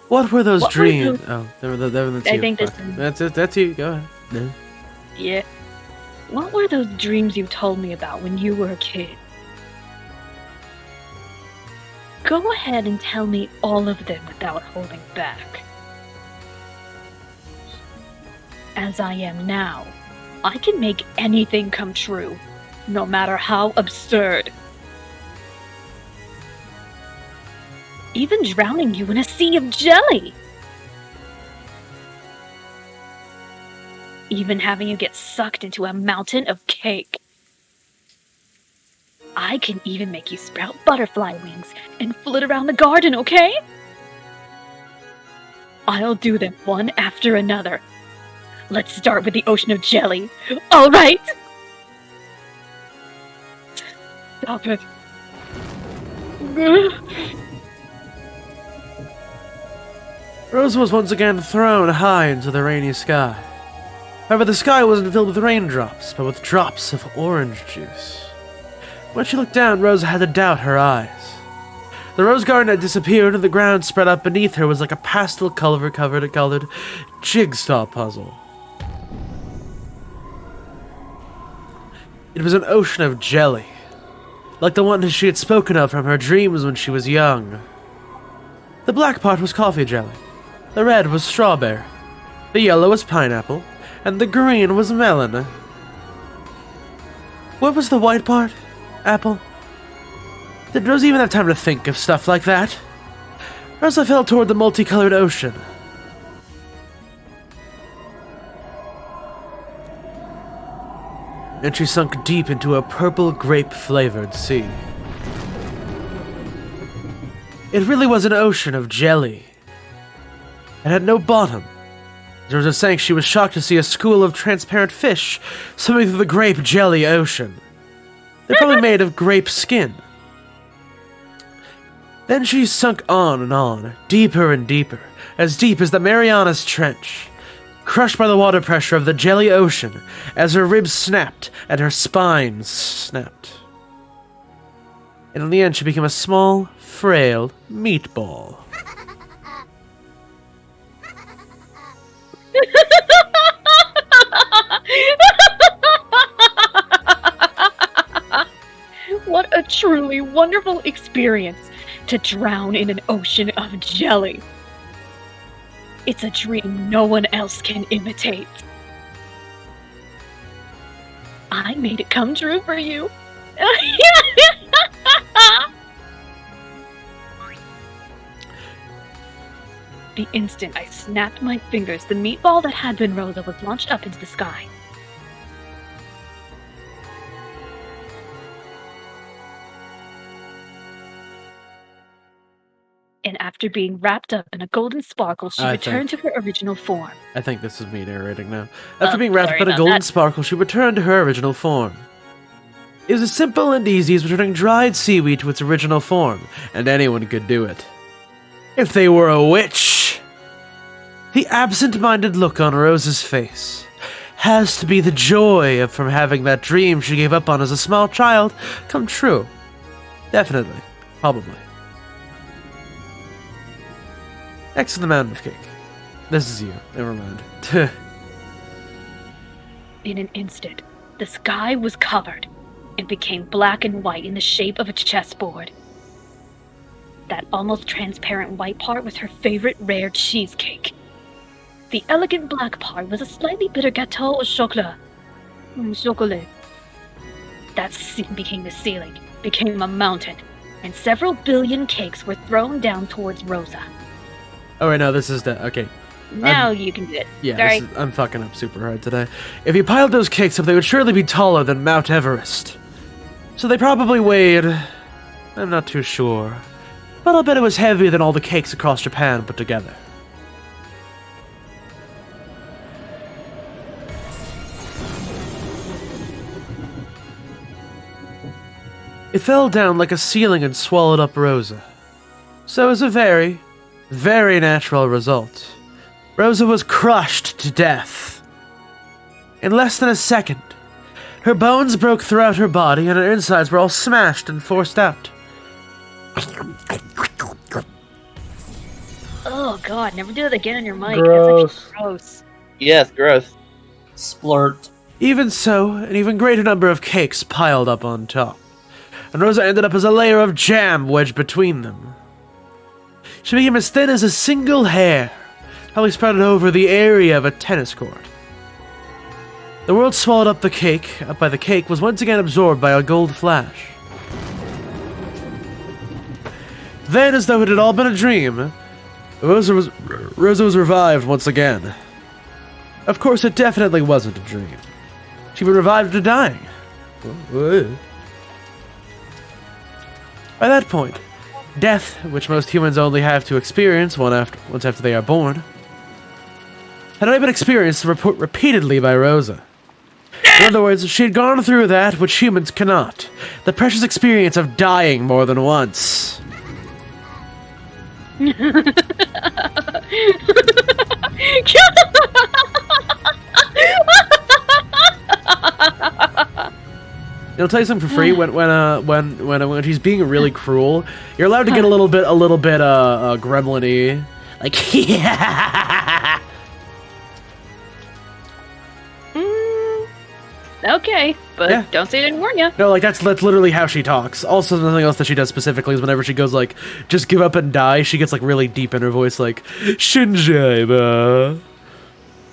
What were those What were dreams? those- Oh, they were the two. I think Fuck. That's it. That's you. Go ahead. No. Yeah. What were those dreams you told me about when you were a kid? Go ahead and tell me all of them without holding back. As I am now, I can make anything come true, no matter how absurd. Even drowning you in a sea of jelly! Even having you get sucked into a mountain of cake. I can even make you sprout butterfly wings and flit around the garden, okay? I'll do them one after another. Let's start with the ocean of jelly. All right. Stop it. Rosa was once again thrown high into the rainy sky. However, the sky wasn't filled with raindrops, but with drops of orange juice. When she looked down, Rosa had to doubt her eyes. The rose garden had disappeared, and the ground spread out beneath her was like a pastel-colored jigsaw puzzle. It was an ocean of jelly, like the one she had spoken of from her dreams when she was young. The black part was coffee jelly, the red was strawberry, the yellow was pineapple, and the green was melon. What was the white part? Apple? Did Rosa even have time to think of stuff like that? Rosa fell toward the multicolored ocean. And she sunk deep into a purple grape-flavored sea. It really was an ocean of jelly. It had no bottom. As Rosa sank, she was shocked to see a school of transparent fish swimming through the grape jelly ocean. They're probably made of grape skin. Then she sunk on, deeper and deeper, as deep as the Marianas Trench, crushed by the water pressure of the jelly ocean as her ribs snapped and her spine snapped. And in the end, she became a small, frail meatball. What a truly wonderful experience to drown in an ocean of jelly. It's a dream no one else can imitate. I made it come true for you. The instant I snapped my fingers, the meatball that had been Rosa was launched up into the sky. And after being wrapped up in a golden sparkle, she returned to her original form. I think this is me narrating now. After being wrapped up in a golden sparkle, she returned to her original form. It was as simple and easy as returning dried seaweed to its original form, and anyone could do it. If they were a witch! The absent-minded look on Rosa's face has to be the joy from having that dream she gave up on as a small child come true. Definitely. Probably. Next to the mountain of cake. This is you. Never mind. In an instant, the sky was covered and became black and white in the shape of a chessboard. That almost transparent white part was her favorite rare cheesecake. The elegant black part was a slightly bitter gâteau au chocolat. Chocolat. That became the ceiling, became a mountain, and several billion cakes were thrown down towards Rosa. Oh, right, no, this is the... Okay. Now you can do it. Yeah, Sorry. I'm fucking up super hard today. If you piled those cakes up, they would surely be taller than Mount Everest. So they probably weighed... I'm not too sure. But I'll bet it was heavier than all the cakes across Japan put together. It fell down like a ceiling and swallowed up Rosa. So it was a very, very natural result. Rosa was crushed to death. In less than a second, her bones broke throughout her body and her insides were all smashed and forced out. Oh god, never do that again on your mic. Gross. That's actually gross. Yes, gross. Splurt. Even so, an even greater number of cakes piled up on top, and Rosa ended up as a layer of jam wedged between them. She became as thin as a single hair, probably sprouted over the area of a tennis court. The world swallowed up by the cake was once again absorbed by a gold flash. Then, as though it had all been a dream, Rosa was revived once again. Of course, it definitely wasn't a dream. She was revived after dying. By that point, death, which most humans only have to experience once after they are born, had only been experienced repeatedly by Rosa. In other words, she had gone through that which humans cannot. The precious experience of dying more than once. I'll tell you something for free. When she's being really cruel, you're allowed to get a little bit gremlin-y. Like, yeah. Okay, but don't say I didn't warn you. No, like that's literally how she talks. Also, something else that she does specifically is whenever she goes like, "Just give up and die," she gets like really deep in her voice, like, "Shinjaiba."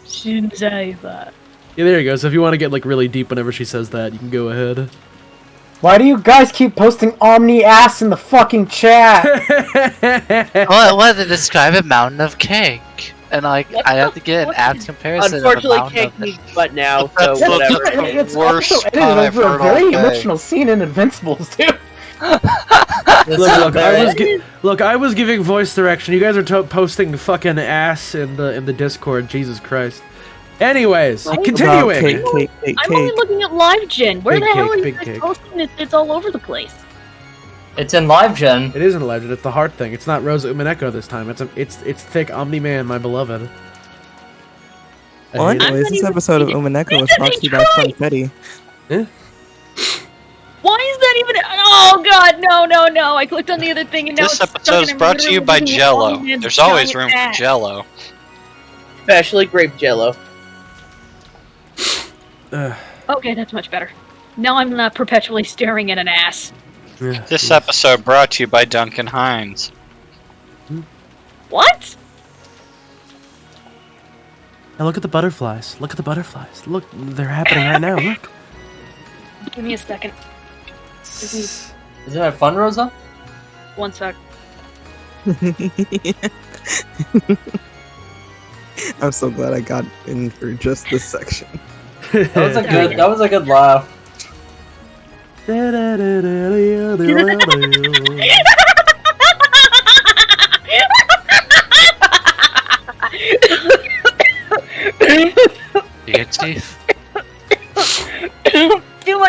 Shinjaiba. Yeah, there you go. So if you want to get like really deep whenever she says that, you can go ahead. Why do you guys keep posting Omni ass in the fucking chat? Well, to describe a mountain of cake. And like, I have to get an apt comparison. Unfortunately, cake needs butt now, so That's whatever. It's also edited for a very emotional scene in Invincibles, too. Look, I was giving voice direction. You guys are posting fucking ass in the Discord. Jesus Christ. Anyways, continuing. I'm only looking at live gen. Where Big the hell cake, are you big guys cake. posting it? It's all over the place. It's in live gen. It isn't a legend. It's the heart thing. It's not Rosa Umineko this time. It's thick Omni Man, my beloved. Well, anyways, this episode of Umineko was brought to you by Funfetti. Yeah. Why is that even? Oh god, no! I clicked on the other thing and now This it's stuck episode is and I'm brought to you by literally Jello. looking at There's always giant room for ass. Jello. Especially grape jello. Okay, that's much better. Now I'm not perpetually staring at an ass. This episode brought to you by Duncan Hines. What? Now look at the butterflies. Look at the butterflies. Look, they're happening right now. Look. Give me a second. Isn't that fun, Rosa? 1 sec. I'm so glad I got in for just this section. That was a good laugh. You get teeth?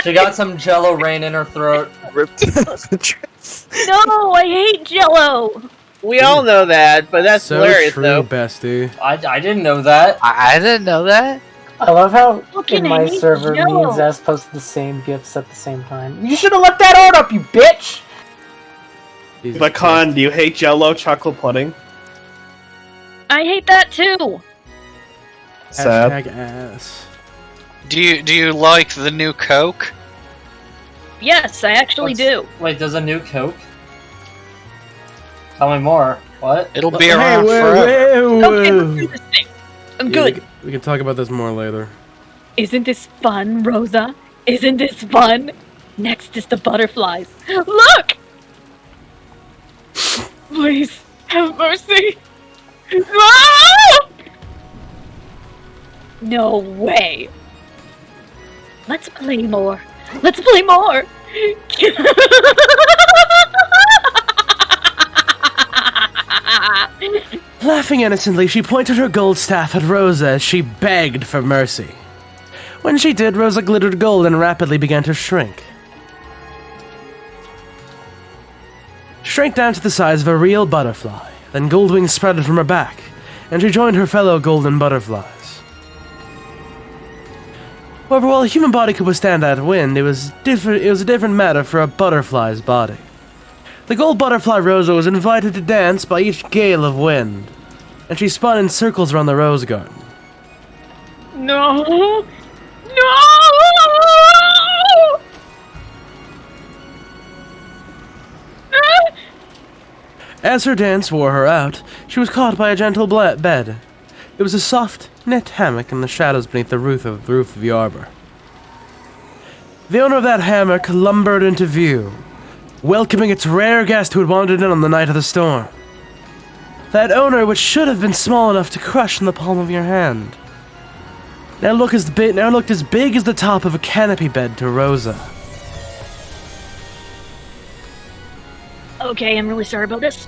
She got some Jello rain in her throat. Ripped the dress. No, I hate Jello. We all know that, but that's So hilarious, true, though. bestie. I didn't know that. I didn't know that. I love how Fucking in my hate server, me Jello. and Zest posted the same gifs at the same time. You should have left that art up, you bitch! But Con, do you hate Jello chocolate pudding? I hate that too. Sad. Hashtag ass. Do you like the new Coke? Yes, I actually do. Wait, there's a new Coke? Tell me more. What? It'll be Hey, around whoa, forever. whoa, Okay, whoa. let's do this thing. I'm Yeah, good. we can talk about this more later. Isn't this fun, Rosa? Isn't this fun? Next is the butterflies. Look! Please, have mercy. Ah! No way. Let's play more. Let's play more. Laughing innocently, she pointed her gold staff at Rosa as she begged for mercy. When she did, Rosa glittered gold and rapidly began to shrink. Shrank down to the size of a real butterfly. Then gold wings spread from her back, and she joined her fellow golden butterflies. However, while a human body could withstand that wind, it was a different matter for a butterfly's body. The gold butterfly Rosa was invited to dance by each gale of wind, and she spun in circles around the rose garden. No. No. As her dance wore her out, she was caught by a gentle bed. It was a soft, net hammock in the shadows beneath the roof of the arbor. The owner of that hammock lumbered into view, welcoming its rare guest who had wandered in on the night of the storm. That owner which should have been small enough to crush in the palm of your hand, now looked as big as the top of a canopy bed to Rosa. Okay, I'm really sorry about this.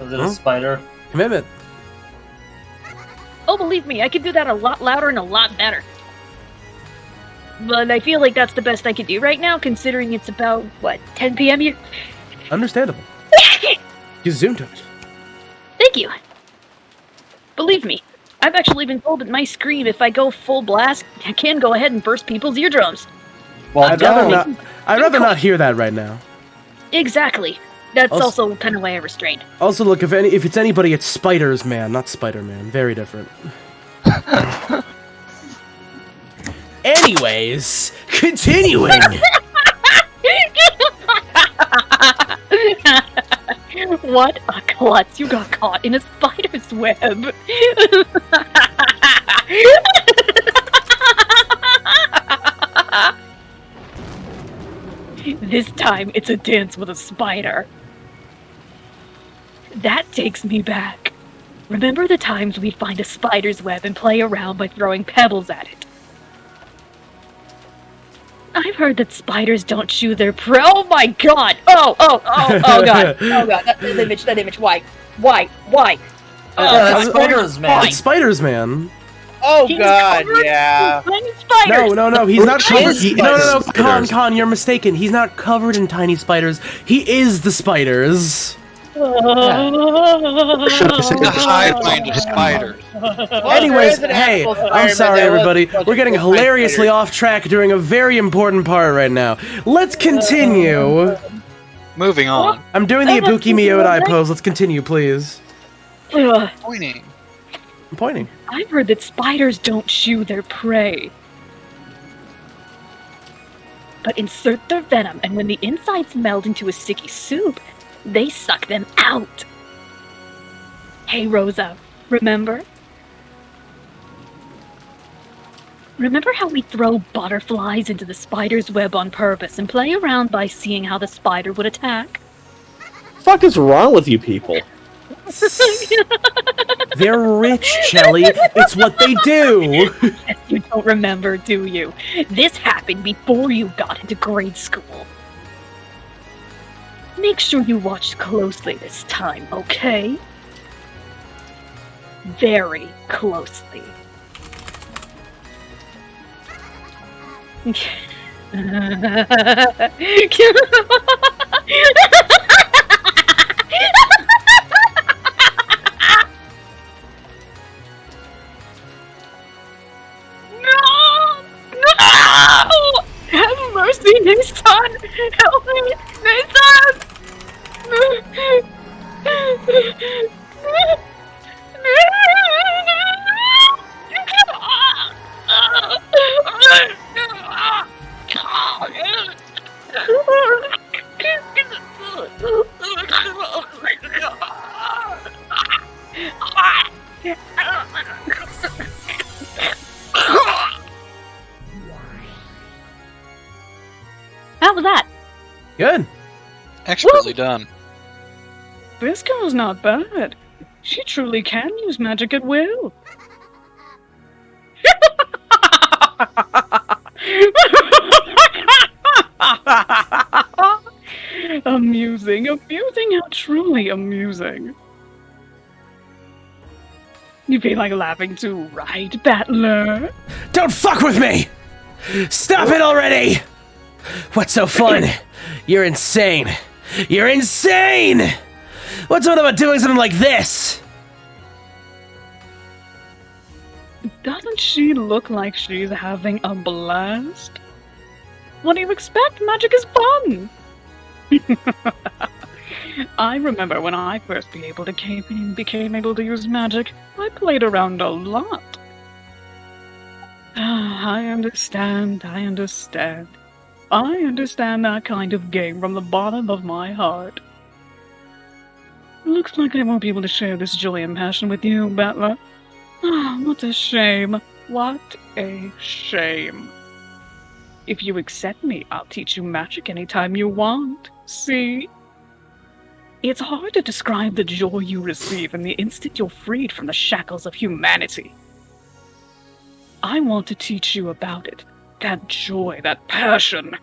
Was it a spider? Commitment. Oh, believe me, I could do that a lot louder and a lot better. But I feel like that's the best I could do right now, considering it's about, 10 p.m. here? Understandable. Gesundheit. Thank you. Believe me, I've actually been told that my scream, if I go full blast, I can go ahead and burst people's eardrums. Well, I'd rather not hear that right now. Exactly. That's also kind of why I restrained. Also, look, if it's anybody, it's Spiders Man, not Spider-Man. Very different. Anyways, continuing. What a klutz! You got caught in a spider's web. This time, it's a dance with a spider. That takes me back. Remember the times we'd find a spider's web and play around by throwing pebbles at it? I've heard that spiders don't chew their prey. Oh my god! Oh god! Oh god! That image. Why? That's Spiders Man. It's Spiders Man. Oh god, yeah. No, he's not covered. No, Con, you're mistaken. He's not covered in tiny spiders. He is the spiders. The hive mind of spiders. Anyways, hey, I'm sorry, everybody. We're getting hilariously off track during a very important part right now. Let's continue. Moving on. I'm doing the Ibuki Miyodai pose. Let's continue, please. Pointing. I'm pointing. I've heard that spiders don't chew their prey, but insert their venom, and when the insides meld into a sticky soup, they suck them out. Hey, Rosa, remember? Remember how we throw butterflies into the spider's web on purpose and play around by seeing how the spider would attack? Fuck is wrong with you people? They're rich, Shelly. It's what they do. You don't remember, do you? This happened before you got into grade school. Make sure you watch closely this time, okay? Very closely. Have mercy, Nathan! Help me! Nathan! How was that? Good. Expertly done. This girl's not bad. She truly can use magic at will. Amusing, how truly amusing. You feel like laughing too, right, Battler? Don't fuck with me! Stop it already! What's so fun? You're insane. You're insane! What's fun about doing something like this? Doesn't she look like she's having a blast? What do you expect? Magic is fun! I remember when I first became able to use magic, I played around a lot. I understand that kind of game from the bottom of my heart. Looks like I won't be able to share this joy and passion with you, Battler. What a shame. What a shame. If you accept me, I'll teach you magic anytime you want. See? It's hard to describe the joy you receive in the instant you're freed from the shackles of humanity. I want to teach you about it. That joy, that passion.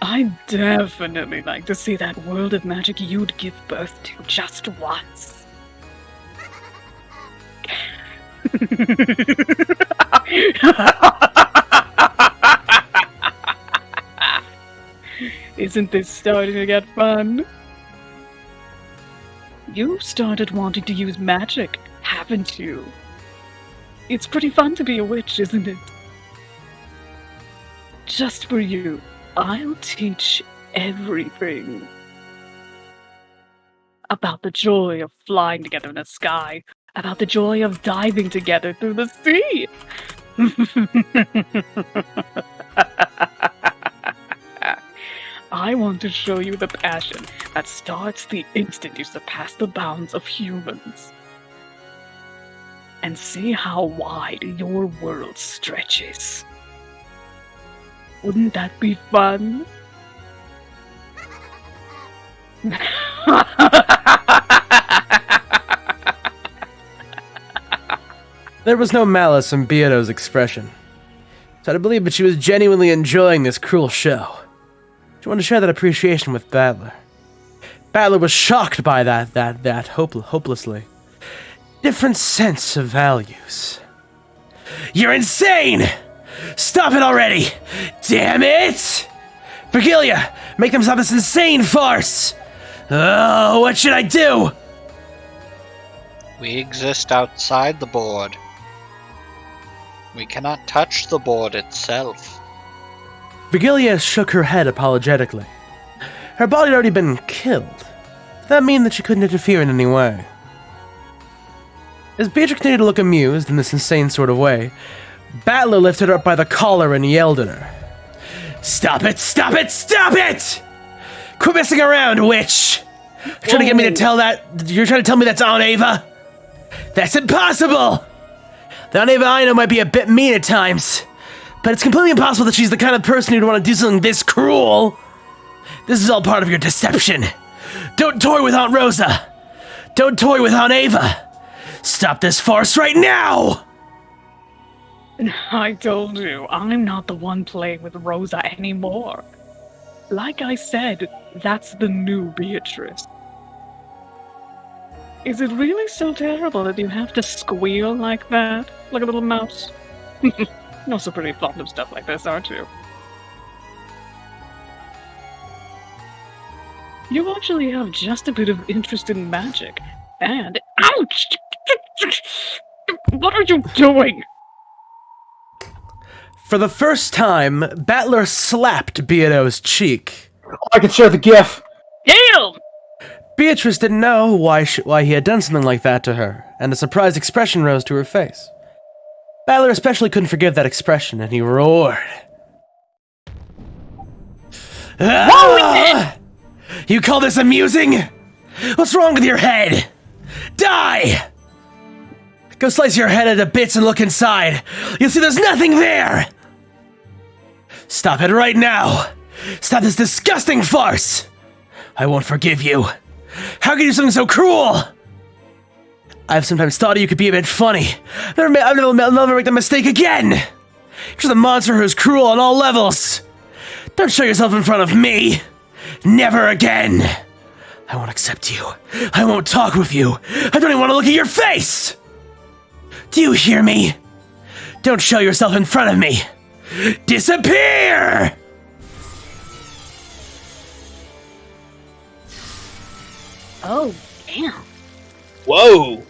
I'd definitely like to see that world of magic you'd give birth to just once. Isn't this starting to get fun? You started wanting to use magic, haven't you? It's pretty fun to be a witch, isn't it? Just for you, I'll teach everything. About the joy of flying together in the sky, about the joy of diving together through the sea. I want to show you the passion that starts the instant you surpass the bounds of humans. And see how wide your world stretches. Wouldn't that be fun? There was no malice in Beato's expression. So I believe that she was genuinely enjoying this cruel show. She wanted to share that appreciation with Battler. Battler was shocked by that hopelessly different sense of values. You're insane! Stop it already! Damn it! Virgilia, make them stop this insane farce! Oh, what should I do? We exist outside the board. We cannot touch the board itself. Virgilia shook her head apologetically. Her body had already been killed. Did that mean that she couldn't interfere in any way? As Beatrix continued to look amused in this insane sort of way, Battler lifted her up by the collar and yelled at her. Stop it! Stop it! Stop it! Quit messing around, witch! You're trying to get me to tell that... You're trying to tell me that's Aunt Ava? That's impossible! The Aunt Ava I know might be a bit mean at times, but it's completely impossible that she's the kind of person who'd want to do something this cruel. This is all part of your deception. Don't toy with Aunt Rosa. Don't toy with Aunt Ava. Stop this farce right now! I told you, I'm not the one playing with Rosa anymore. Like I said, that's the new Beatrice. Is it really so terrible that you have to squeal like that? Like a little mouse? You're also pretty fond of stuff like this, aren't you? You actually have just a bit of interest in magic. And... Ouch! What are you doing? For the first time, Battler slapped Beato's cheek. I can share the gif. Damn! Beatrice didn't know why he had done something like that to her, and a surprised expression rose to her face. Battler especially couldn't forgive that expression, and he roared. Ah! You call this amusing? What's wrong with your head? Die! Go slice your head into bits and look inside. You'll see there's nothing there! Stop it right now! Stop this disgusting farce! I won't forgive you. How could you do something so cruel? I've sometimes thought you could be a bit funny. I'll never make the mistake again! You're just a monster who's cruel on all levels. Don't show yourself in front of me! Never again! I won't accept you. I won't talk with you. I don't even want to look at your face! Do you hear me? Don't show yourself in front of me! Disappear! Oh, damn. Whoa!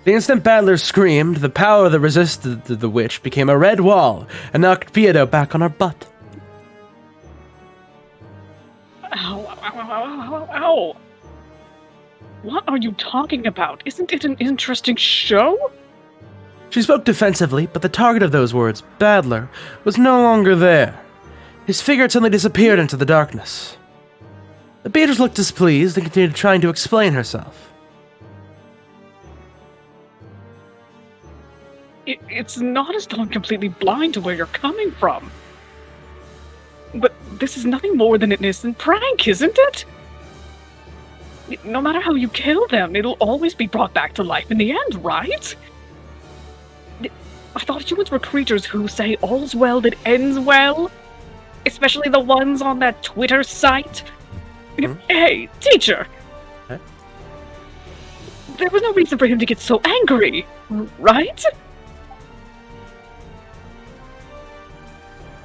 The instant Battler screamed, the power that resisted the witch became a red wall and knocked Beato back on her butt. Ow, ow, ow, ow, ow, ow. What are you talking about? Isn't it an interesting show? She spoke defensively, but the target of those words, Battler, was no longer there. His figure had suddenly disappeared into the darkness. The Beatrice looked displeased and continued trying to explain herself. It's not as though I'm completely blind to where you're coming from. But this is nothing more than an innocent prank, isn't it? No matter how you kill them, it'll always be brought back to life in the end, right? I thought humans were creatures who say all's well that ends well. Especially the ones on that Twitter site. Hey, teacher! Huh? There was no reason for him to get so angry, right?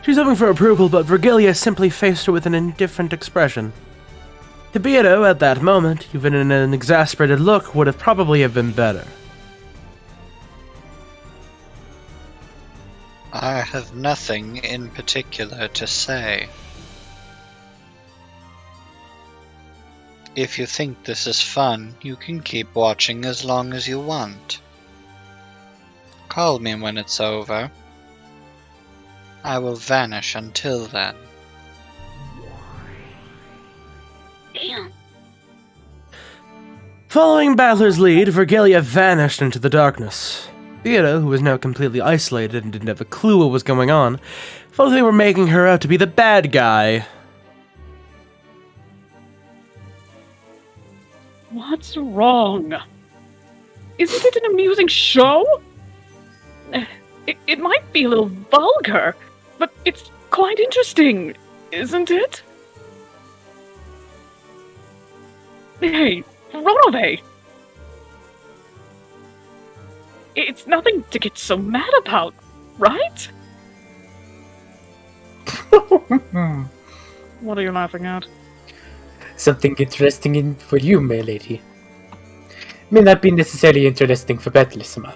She's hoping for approval, but Virgilia simply faced her with an indifferent expression. To Beato, at that moment, even an exasperated look would have probably have been better. I have nothing in particular to say. If you think this is fun, you can keep watching as long as you want. Call me when it's over. I will vanish until then. Damn. Following Battler's lead, Virgilia vanished into the darkness. Beato, who was now completely isolated and didn't have a clue what was going on, thought they were making her out to be the bad guy. What's wrong? Isn't it an amusing show? It might be a little vulgar, but it's quite interesting, isn't it? Hey, Ronove! It's nothing to get so mad about, right? What are you laughing at? Something interesting for you, my lady. May not be necessarily interesting for Battlersima.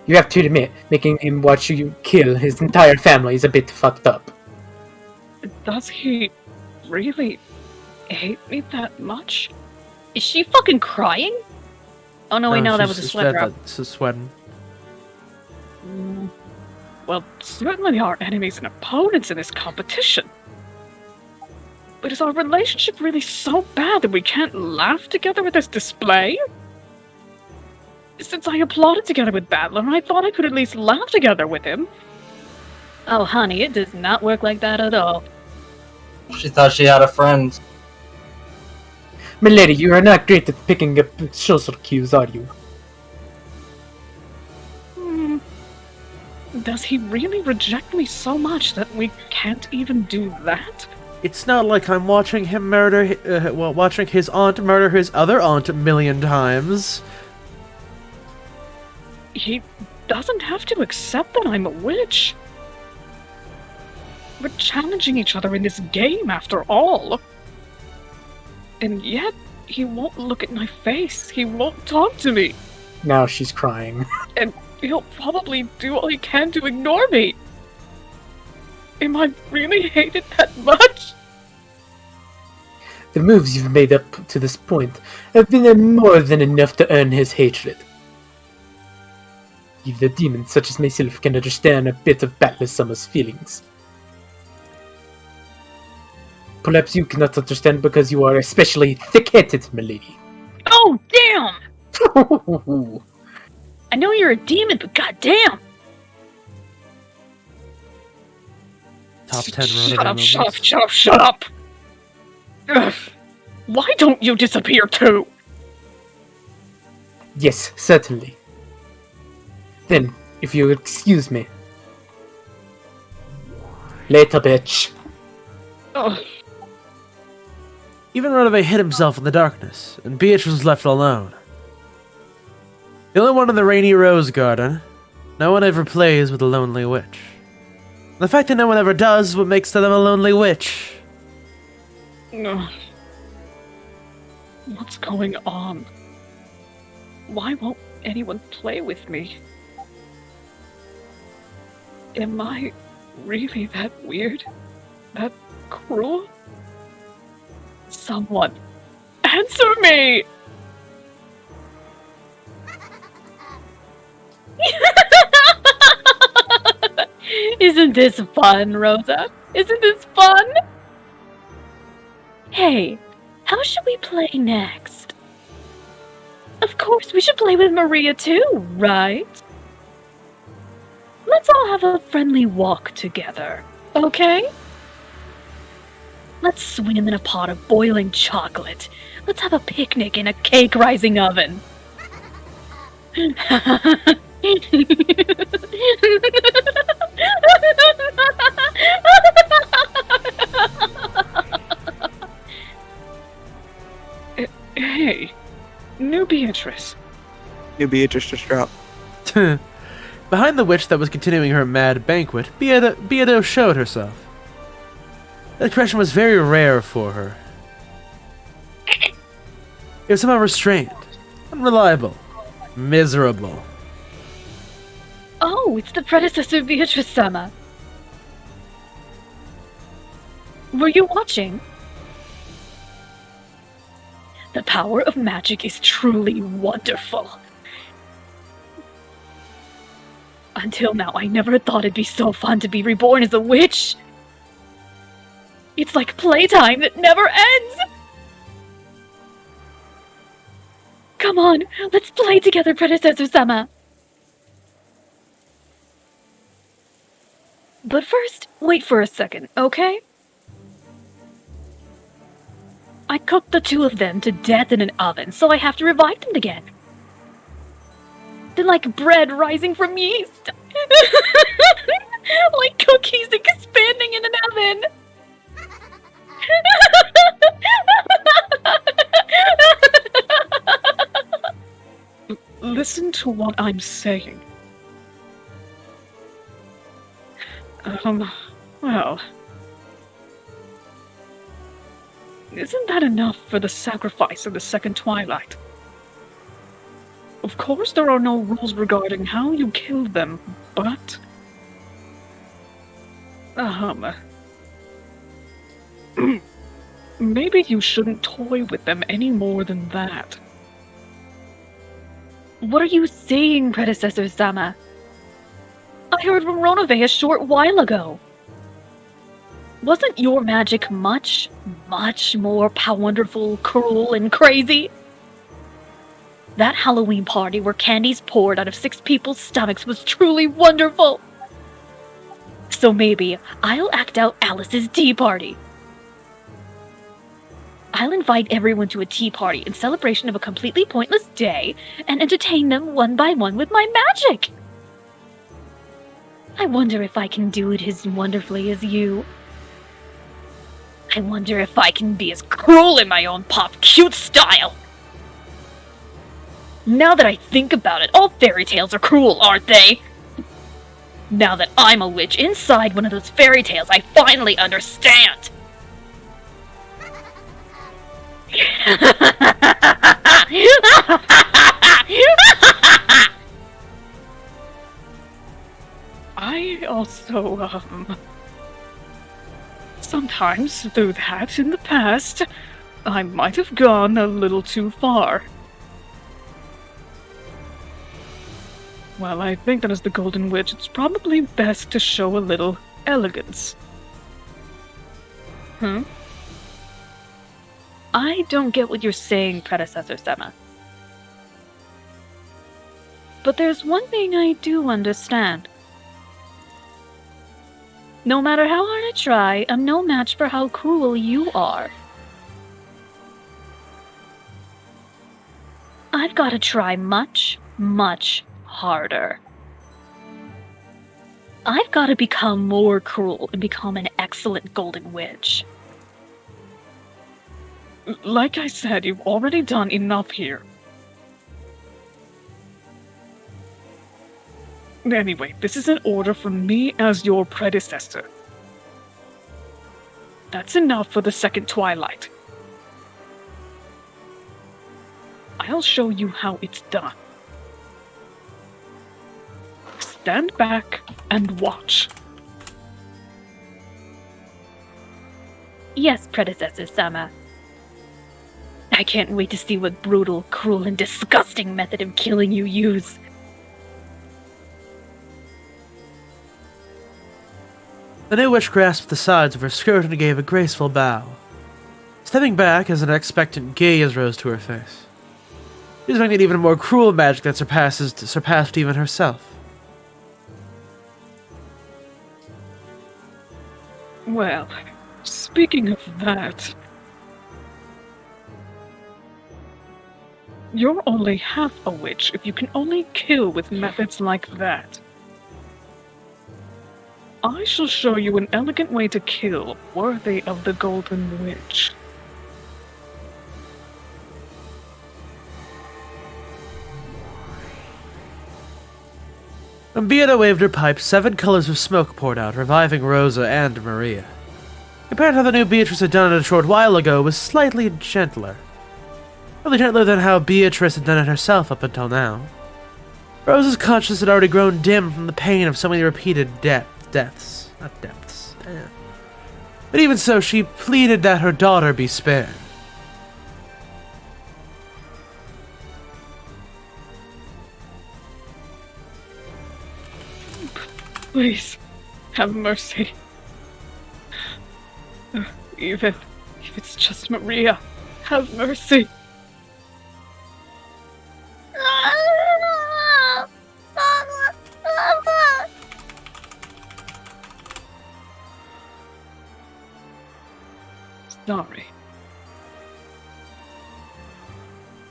You have to admit, making him watch you kill his entire family is a bit fucked up. Does he really hate me that much? Is she fucking crying? Oh no, wait, no, that was a sweat drop. It's a sweating. Well, certainly there are enemies and opponents in this competition. But is our relationship really so bad that we can't laugh together with this display? Since I applauded together with Battler, I thought I could at least laugh together with him. Oh, honey, it does not work like that at all. She thought she had a friend. Milady, you are not great at picking up social cues, are you? Does he really reject me so much that we can't even do that? It's not like I'm watching him watching his aunt murder his other aunt a million times. He doesn't have to accept that I'm a witch. We're challenging each other in this game, after all. And yet, he won't look at my face. He won't talk to me. Now she's crying. And he'll probably do all he can to ignore me. Am I really hated that much? The moves you've made up to this point have been more than enough to earn his hatred. Even a demon such as myself can understand a bit of Battlersima's feelings. Perhaps you cannot understand because you are especially thick-headed, milady. Oh, damn! I know you're a demon, but goddamn! Top 10 Shut up! Ugh. Why don't you disappear too? Yes, certainly. Then, if you excuse me. Later, bitch. Ugh. Even Ronove hid himself in the darkness, and Beatrice was left alone. The only one in the rainy rose garden. No one ever plays with a lonely witch. The fact that no one ever does is what makes them a lonely witch. Ugh. What's going on? Why won't anyone play with me? Am I really that weird? That cruel? Someone answer me! Isn't this fun, Rosa? Isn't this fun? Hey, how should we play next? Of course, we should play with Maria too, right? Let's all have a friendly walk together, okay? Let's swim in a pot of boiling chocolate. Let's have a picnic in a cake-rising oven. Beatrice. New Beatrice just dropped. Behind the witch that was continuing her mad banquet, Beato showed herself. The expression was very rare for her. It was somehow restrained, unreliable, miserable. Oh, it's the predecessor Beatrice-sama. Were you watching? The power of magic is truly wonderful. Until now, I never thought it'd be so fun to be reborn as a witch. It's like playtime that never ends! Come on, let's play together, Predecessor-sama! But first, wait for a second, okay? I cooked the two of them to death in an oven, so I have to revive them again. They're like bread rising from yeast. Like cookies expanding in an oven. Listen to what I'm saying. Well... Isn't that enough for the sacrifice of the second twilight? Of course there are no rules regarding how you kill them, but... maybe you shouldn't toy with them any more than that. What are you saying, Predecessor-sama? I heard from Ronove a short while ago. Wasn't your magic much, much more wonderful, cruel, and crazy? That Halloween party where candies poured out of 6 people's stomachs was truly wonderful. So maybe I'll act out Alice's tea party. I'll invite everyone to a tea party in celebration of a completely pointless day and entertain them one by one with my magic. I wonder if I can do it as wonderfully as you. I wonder if I can be as cruel in my own pop-cute style. Now that I think about it, all fairy tales are cruel, aren't they? Now that I'm a witch inside one of those fairy tales, I finally understand. I also, sometimes through that in the past, I might have gone a little too far. Well, I think that as the Golden Witch, it's probably best to show a little elegance. I don't get what you're saying, Predecessor-sama. But there's one thing I do understand. No matter how hard I try, I'm no match for how cruel you are. I've got to try much, much harder. I've got to become more cruel and become an excellent Golden Witch. Like I said, you've already done enough here. Anyway, this is an order from me as your predecessor. That's enough for the second twilight. I'll show you how it's done. Stand back and watch. Yes, Predecessor-sama. I can't wait to see what brutal, cruel, and disgusting method of killing you use. The new witch grasped the sides of her skirt and gave a graceful bow, stepping back as an expectant gaze rose to her face. She was making even more cruel magic that surpassed even herself. Well, speaking of that, you're only half a witch if you can only kill with methods like that. I shall show you an elegant way to kill worthy of the Golden Witch. When Beata waved her pipe, 7 colors of smoke poured out, reviving Rosa and Maria. Compared to how the new Beatrice had done it a short while ago, it was slightly gentler. Really gentler than how Beatrice had done it herself up until now. Rosa's conscience had already grown dim from the pain of so many repeated deaths. Not depths. But even so, she pleaded that her daughter be spared. Please, have mercy. Even if it's just Maria, have mercy. Sorry.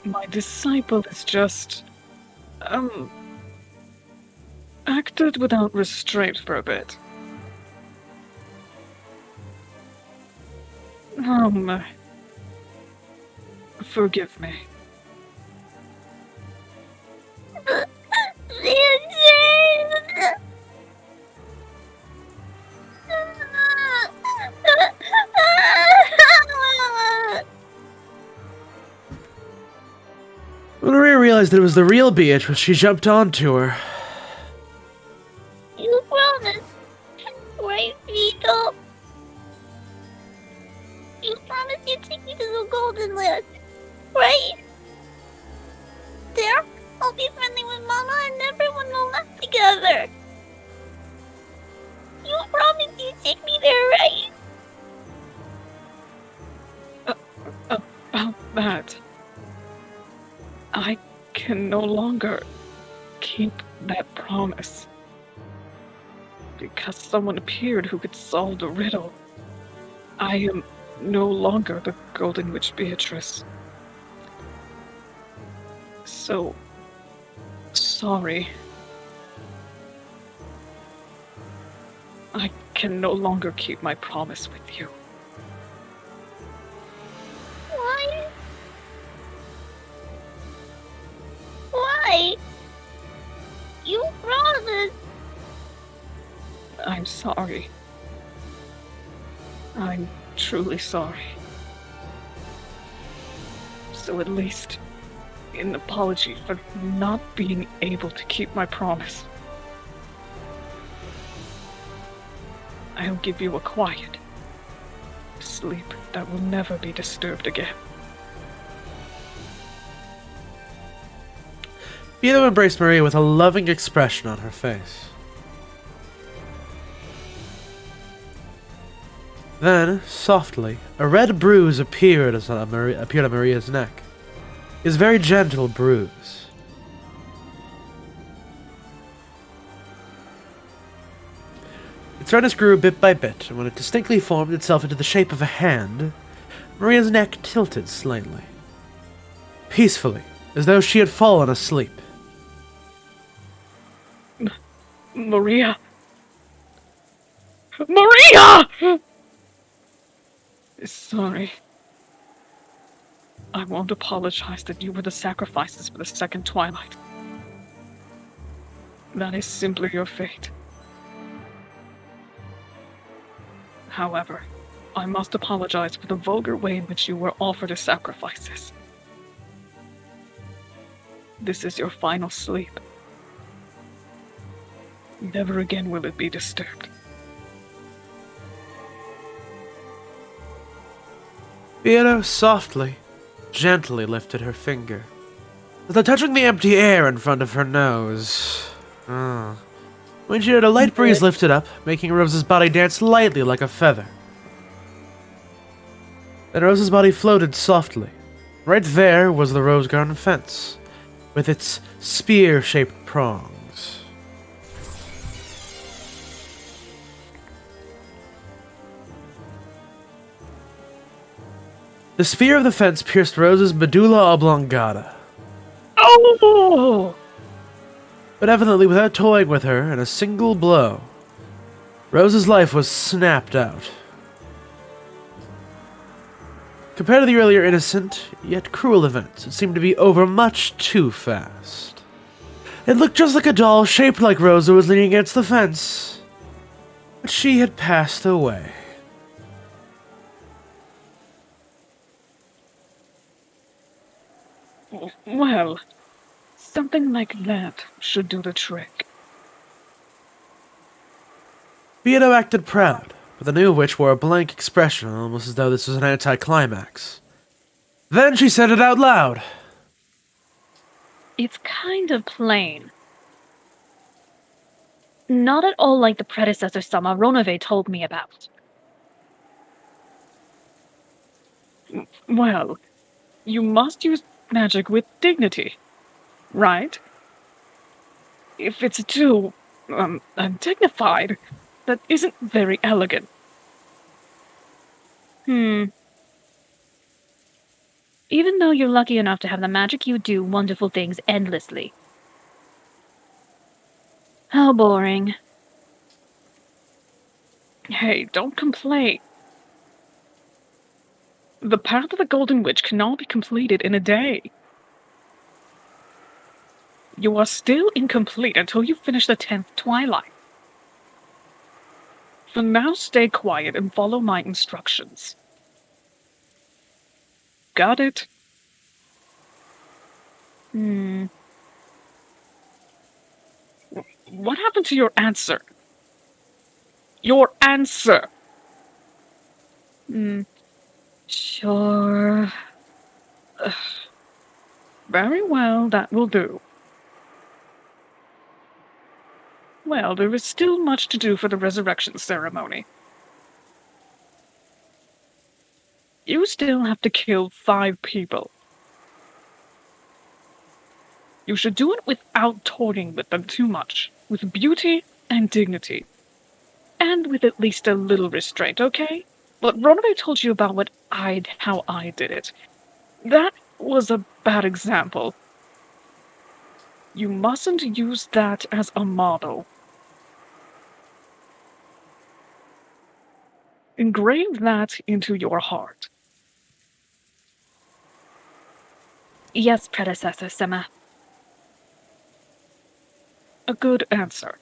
My disciple is just, acted without restraint for a bit. Forgive me. When Maria realized that it was the real Beatrice, she jumped onto her. You promised, right, Vito? You promised you'd take me to the Golden Land, right? There, I'll be friendly with Mama and everyone will laugh together. You promised you'd take me there, right? About that, I can no longer keep that promise. Because someone appeared who could solve the riddle. I am no longer the Golden Witch Beatrice. So, sorry. I can no longer keep my promise with you. Why? Why? You promised. I'm sorry. I'm truly sorry. So at least, an apology for not being able to keep my promise. I'll give you a quiet sleep that will never be disturbed again. Beata embraced Maria with a loving expression on her face. Then, softly, a red bruise appeared on Maria's neck. It was a very gentle bruise. Its redness grew bit by bit, and when it distinctly formed itself into the shape of a hand, Maria's neck tilted slightly. Peacefully, as though she had fallen asleep. Maria! Maria! Sorry. I won't apologize that you were the sacrifices for the second twilight. That is simply your fate. However, I must apologize for the vulgar way in which you were offered as sacrifices. This is your final sleep. Never again will it be disturbed. Beata softly, gently lifted her finger, without touching the empty air in front of her nose. When she heard a light breeze lifted up, making Rose's body dance lightly like a feather. Then Rose's body floated softly. Right there was the rose garden fence, with its spear-shaped prongs. The spear of the fence pierced Rose's medulla oblongata. Oh! But evidently without toying with her in a single blow, Rose's life was snapped out. Compared to the earlier innocent, yet cruel events, it seemed to be over much too fast. It looked just like a doll shaped like Rosa was leaning against the fence. But she had passed away. Well, something like that should do the trick. Beato acted proud, but the new witch wore a blank expression, almost as though this was an anticlimax. Then she said it out loud. It's kind of plain. Not at all like the predecessor Sama Ronove told me about. Well, you must use magic with dignity, right? If it's too, undignified, that isn't very elegant. Even though you're lucky enough to have the magic, you do wonderful things endlessly. How boring. Hey, don't complain. The path of the Golden Witch cannot be completed in a day. You are still incomplete until you finish the 10th Twilight. For now, stay quiet and follow my instructions. Got it? What happened to your answer? Your answer! Sure. Very well, that will do. Well, there is still much to do for the resurrection ceremony. You still have to kill 5 people. You should do it without toying with them too much, with beauty and dignity. And with at least a little restraint, okay? But Ronove told you about how I did it. That was a bad example. You mustn't use that as a model. Engrave that into your heart. Yes, predecessor Sama. A good answer.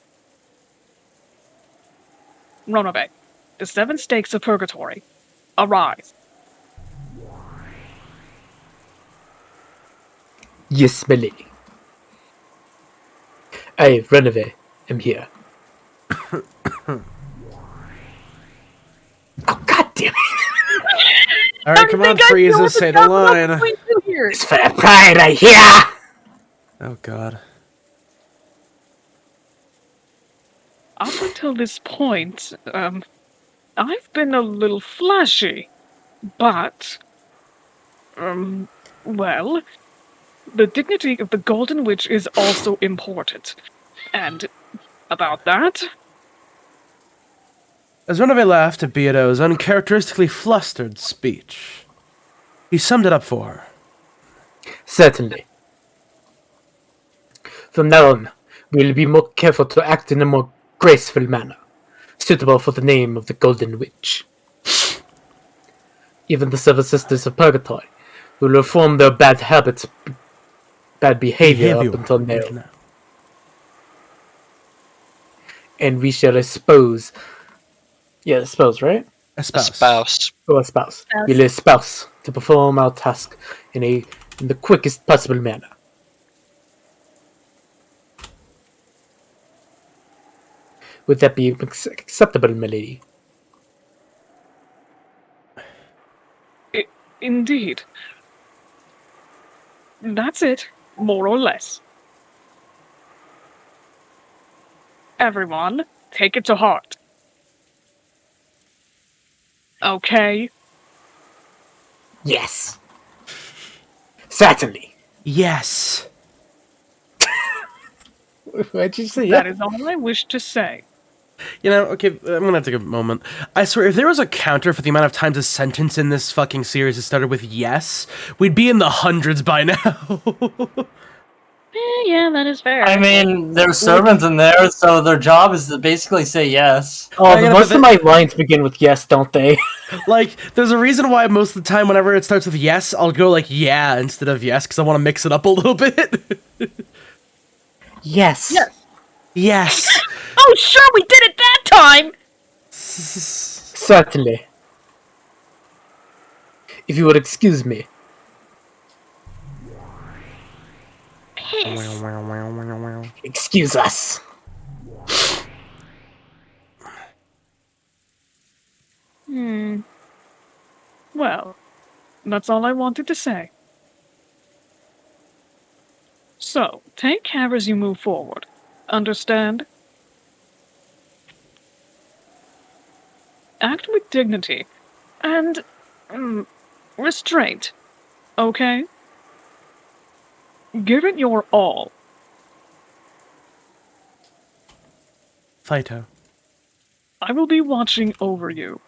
Ronove, the 7 stakes of purgatory. Arise. Yes, my lady. I, Renove, am here. Oh, god damn it! Alright, come on, Frieza, say the line. It's for the pride right here! Oh god. Up until this point, I've been a little flashy, but, well, the dignity of the Golden Witch is also important. And about that... As Renove laughed at Beato's uncharacteristically flustered speech, he summed it up for her. Certainly. From now on, we will be more careful to act in a more graceful manner, suitable for the name of the Golden Witch. Even the 7 Sisters of Purgatory will reform their bad habits, bad behavior up until now. And we shall espouse... Yeah, espouse, right? Espouse. Oh, espouse. We'll espouse to perform our task in the quickest possible manner. Would that be acceptable, my lady? Indeed. That's it, more or less. Everyone, take it to heart. Okay? Yes. Certainly. Yes. What'd you say? That is all I wish to say. You know, okay, I'm gonna take a moment. I swear, if there was a counter for the amount of times a sentence in this fucking series has started with yes, we'd be in the hundreds by now. Yeah, that is fair. I mean, there's servants in there, so their job is to basically say yes. Oh, most of my lines begin with yes, don't they? Like, there's a reason why most of the time whenever it starts with yes, I'll go like yeah instead of yes, because I want to mix it up a little bit. Yes. Yes. Oh, sure, we did it that time! Certainly. If you would excuse me. Piss. Excuse us. Well, that's all I wanted to say. So, take care as you move forward. Understand? Act with dignity and restraint. Okay? Give it your all. Fighto. I will be watching over you.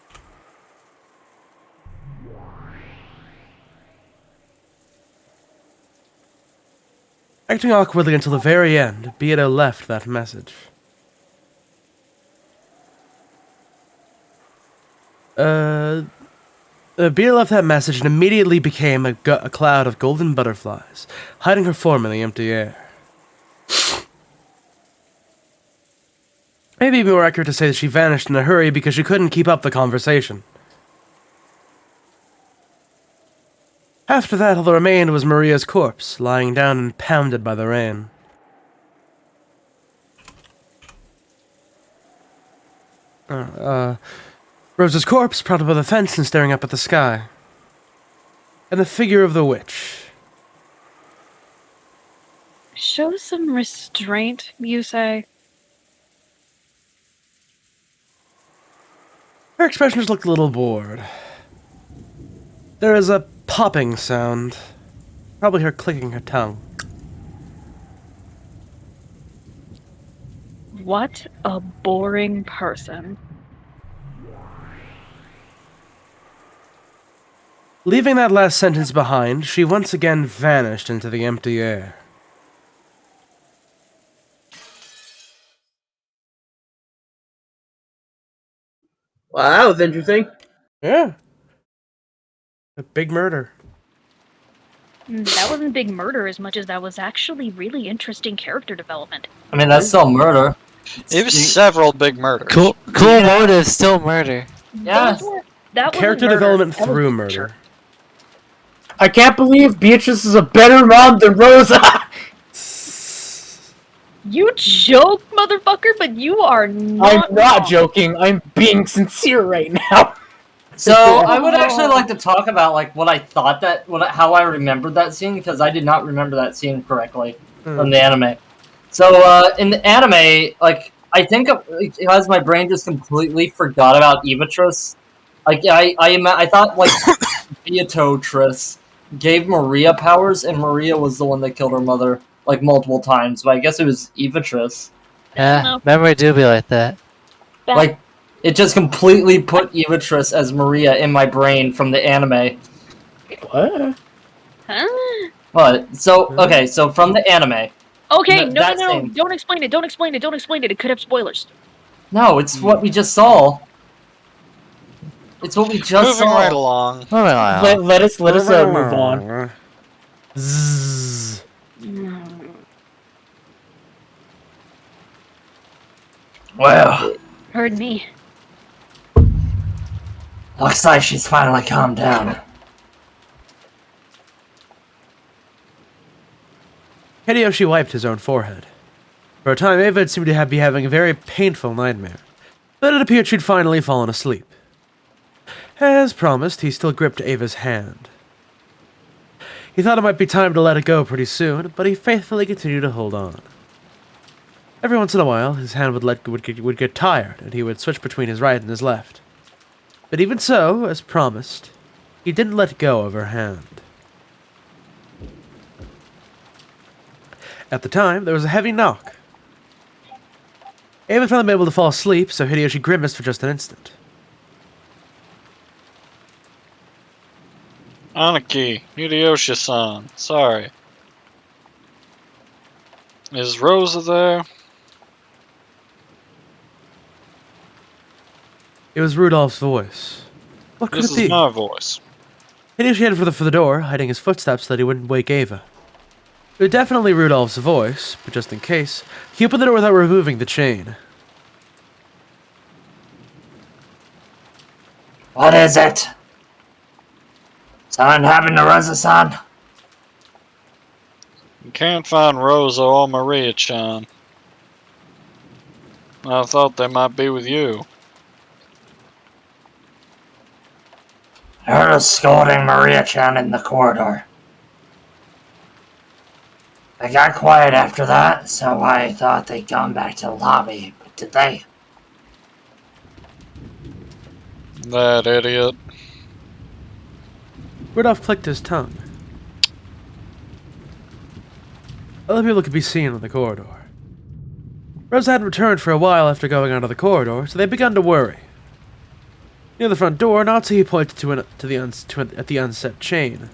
Acting awkwardly until the very end, Beato left that message. Beato left that message and immediately became a cloud of golden butterflies, hiding her form in the empty air. Maybe it'd be more accurate to say that she vanished in a hurry because she couldn't keep up the conversation. After that, all that remained was Maria's corpse, lying down and pounded by the rain. Rose's corpse propped up by the fence and staring up at the sky. And the figure of the witch. Show some restraint, you say? Her expressions looked a little bored. There is a popping sound. Probably her clicking her tongue. What a boring person. Leaving that last sentence behind, she once again vanished into the empty air. Wow, that was interesting. Yeah. A big murder. That wasn't big murder as much as that was actually really interesting character development. I mean, that's still murder. It was several big murders. Cool motive, still murder. Yeah. That Character wasn't murder. development That was through torture. murder. I can't believe Beatrice is a better mom than Rosa. You joke, motherfucker, but you are not. I'm not joking. I'm being sincere right now. So I would actually like to talk about like what I thought how I remembered that scene, because I did not remember that scene correctly from the anime. So in the anime, like I think because my brain just completely forgot about Evatris. Like I thought like Beatrice gave Maria powers, and Maria was the one that killed her mother like multiple times. But I guess it was Evatris. Yeah, memory do be like that. Like, it just completely put Evatris as Maria in my brain from the anime. What? Huh? What? So, okay, so from the anime. Okay, no. that scene- Don't explain it. Don't explain it. Don't explain it. It could have spoilers. No, it's what we just saw. It's what we just Moving saw. right along. Let us move on. Zzz. Well, Heard me. looks like she's finally calmed down. Hideyoshi wiped his own forehead. For a time, Ava seemed to be having a very painful nightmare. Then it appeared she'd finally fallen asleep. As promised, he still gripped Ava's hand. He thought it might be time to let it go pretty soon, but he faithfully continued to hold on. Every once in a while, his hand would get tired, and he would switch between his right and his left. But even so, as promised, he didn't let go of her hand. At the time, there was a heavy knock. Ava found them able to fall asleep, so Hideyoshi grimaced for just an instant. Aniki, Hideyoshi-san, sorry. Is Rosa there? It was Rudolph's voice. What could This it be? is my voice. Hideyoshi headed for the door, hiding his footsteps so that he wouldn't wake Ava. Definitely Rudolph's voice, but just in case, he opened the door without removing the chain. What is it? Something happened to Rosa-san? You can't find Rosa or Maria-chan. I thought they might be with you. I heard us scolding Maria-chan in the corridor. They got quiet after that, so I thought they'd gone back to the lobby, but did they? That idiot. Rudolph clicked his tongue. Other people could be seen in the corridor. Rosa hadn't returned for a while after going out of the corridor, so they began to worry. Near the front door, Natsuki pointed at the unset chain.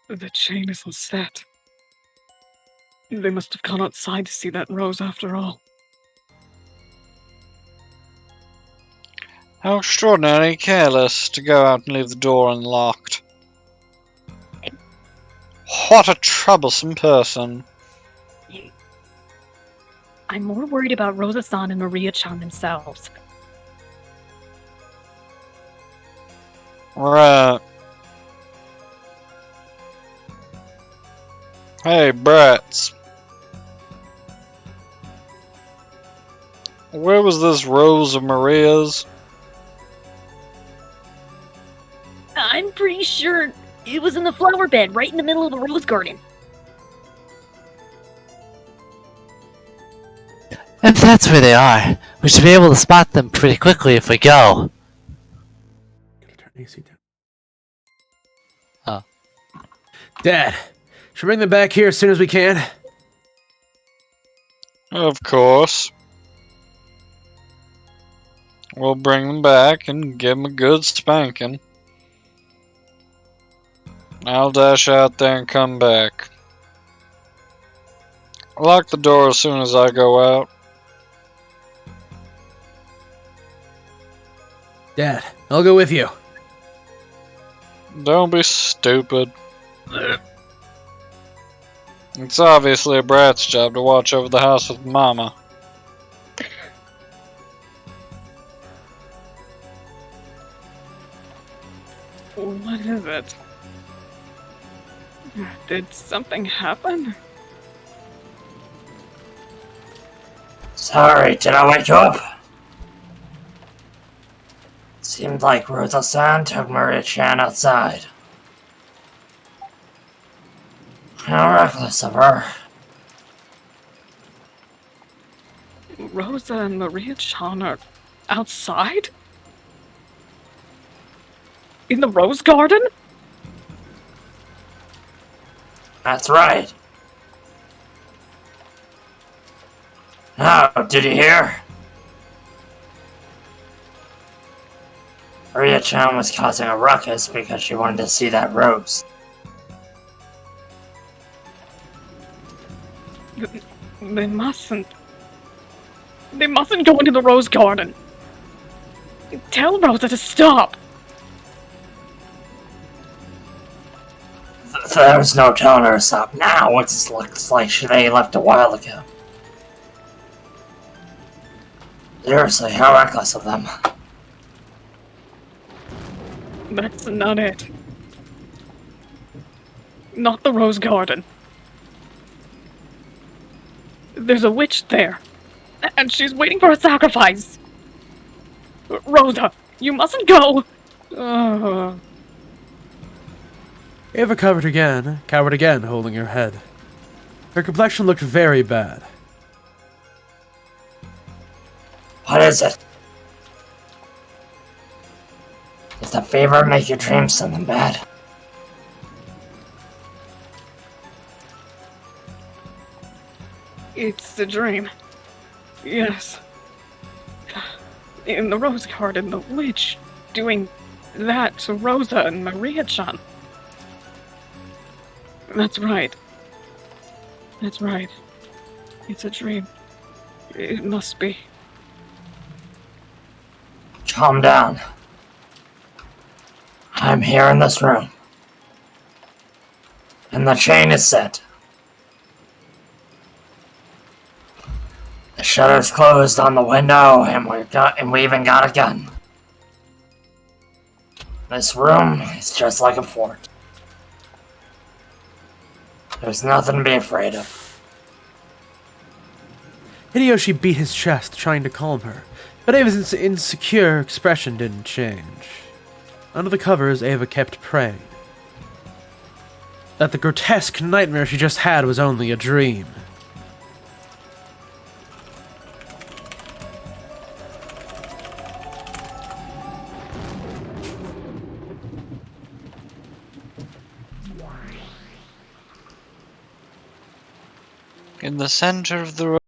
The chain isn't set. They must have gone outside to see that rose after all. How extraordinarily careless to go out and leave the door unlocked. What a troublesome person. I'm more worried about Rosa-san and Maria-chan themselves. Right. Hey, brats. Where was this Rose of Maria's? I'm pretty sure it was in the flower bed, right in the middle of the rose garden. If that's where they are, we should be able to spot them pretty quickly if we go. Turn AC down. Oh. Dad, should we bring them back here as soon as we can? Of course. We'll bring them back and give them a good spanking. I'll dash out there and come back. Lock the door as soon as I go out. Dad, I'll go with you. Don't be stupid. It's obviously a brat's job to watch over the house with Mama. What is it? Did something happen? Sorry, did I wake you up? Seemed like Rosa-san took Maria-chan outside. How reckless of her. Rosa and Maria-chan are outside? In the rose garden? That's right. Now, did you hear? Maria-chan was causing a ruckus because she wanted to see that rose. They mustn't. They mustn't go into the rose garden. Tell Rosa to stop. There was no telling her to stop now. It looks like they left a while ago. Seriously, how reckless of them. That's not it. Not the rose garden. There's a witch there, and she's waiting for a sacrifice. Rosa, you mustn't go. Ava cowered again, holding her head. Her complexion looked very bad. What is it? Does the fever make you dream something bad? It's a dream. Yes. In the rose garden, the witch doing that to Rosa and Maria-chan. That's right. That's right. It's a dream. It must be. Calm down. I'm here in this room. And the chain is set. The shutter's closed on the window, and we even got a gun. This room is just like a fort. There's nothing to be afraid of. Hideyoshi beat his chest, trying to calm her, but Ava's insecure expression didn't change. Under the covers, Ava kept praying that the grotesque nightmare she just had was only a dream. In the center of the room,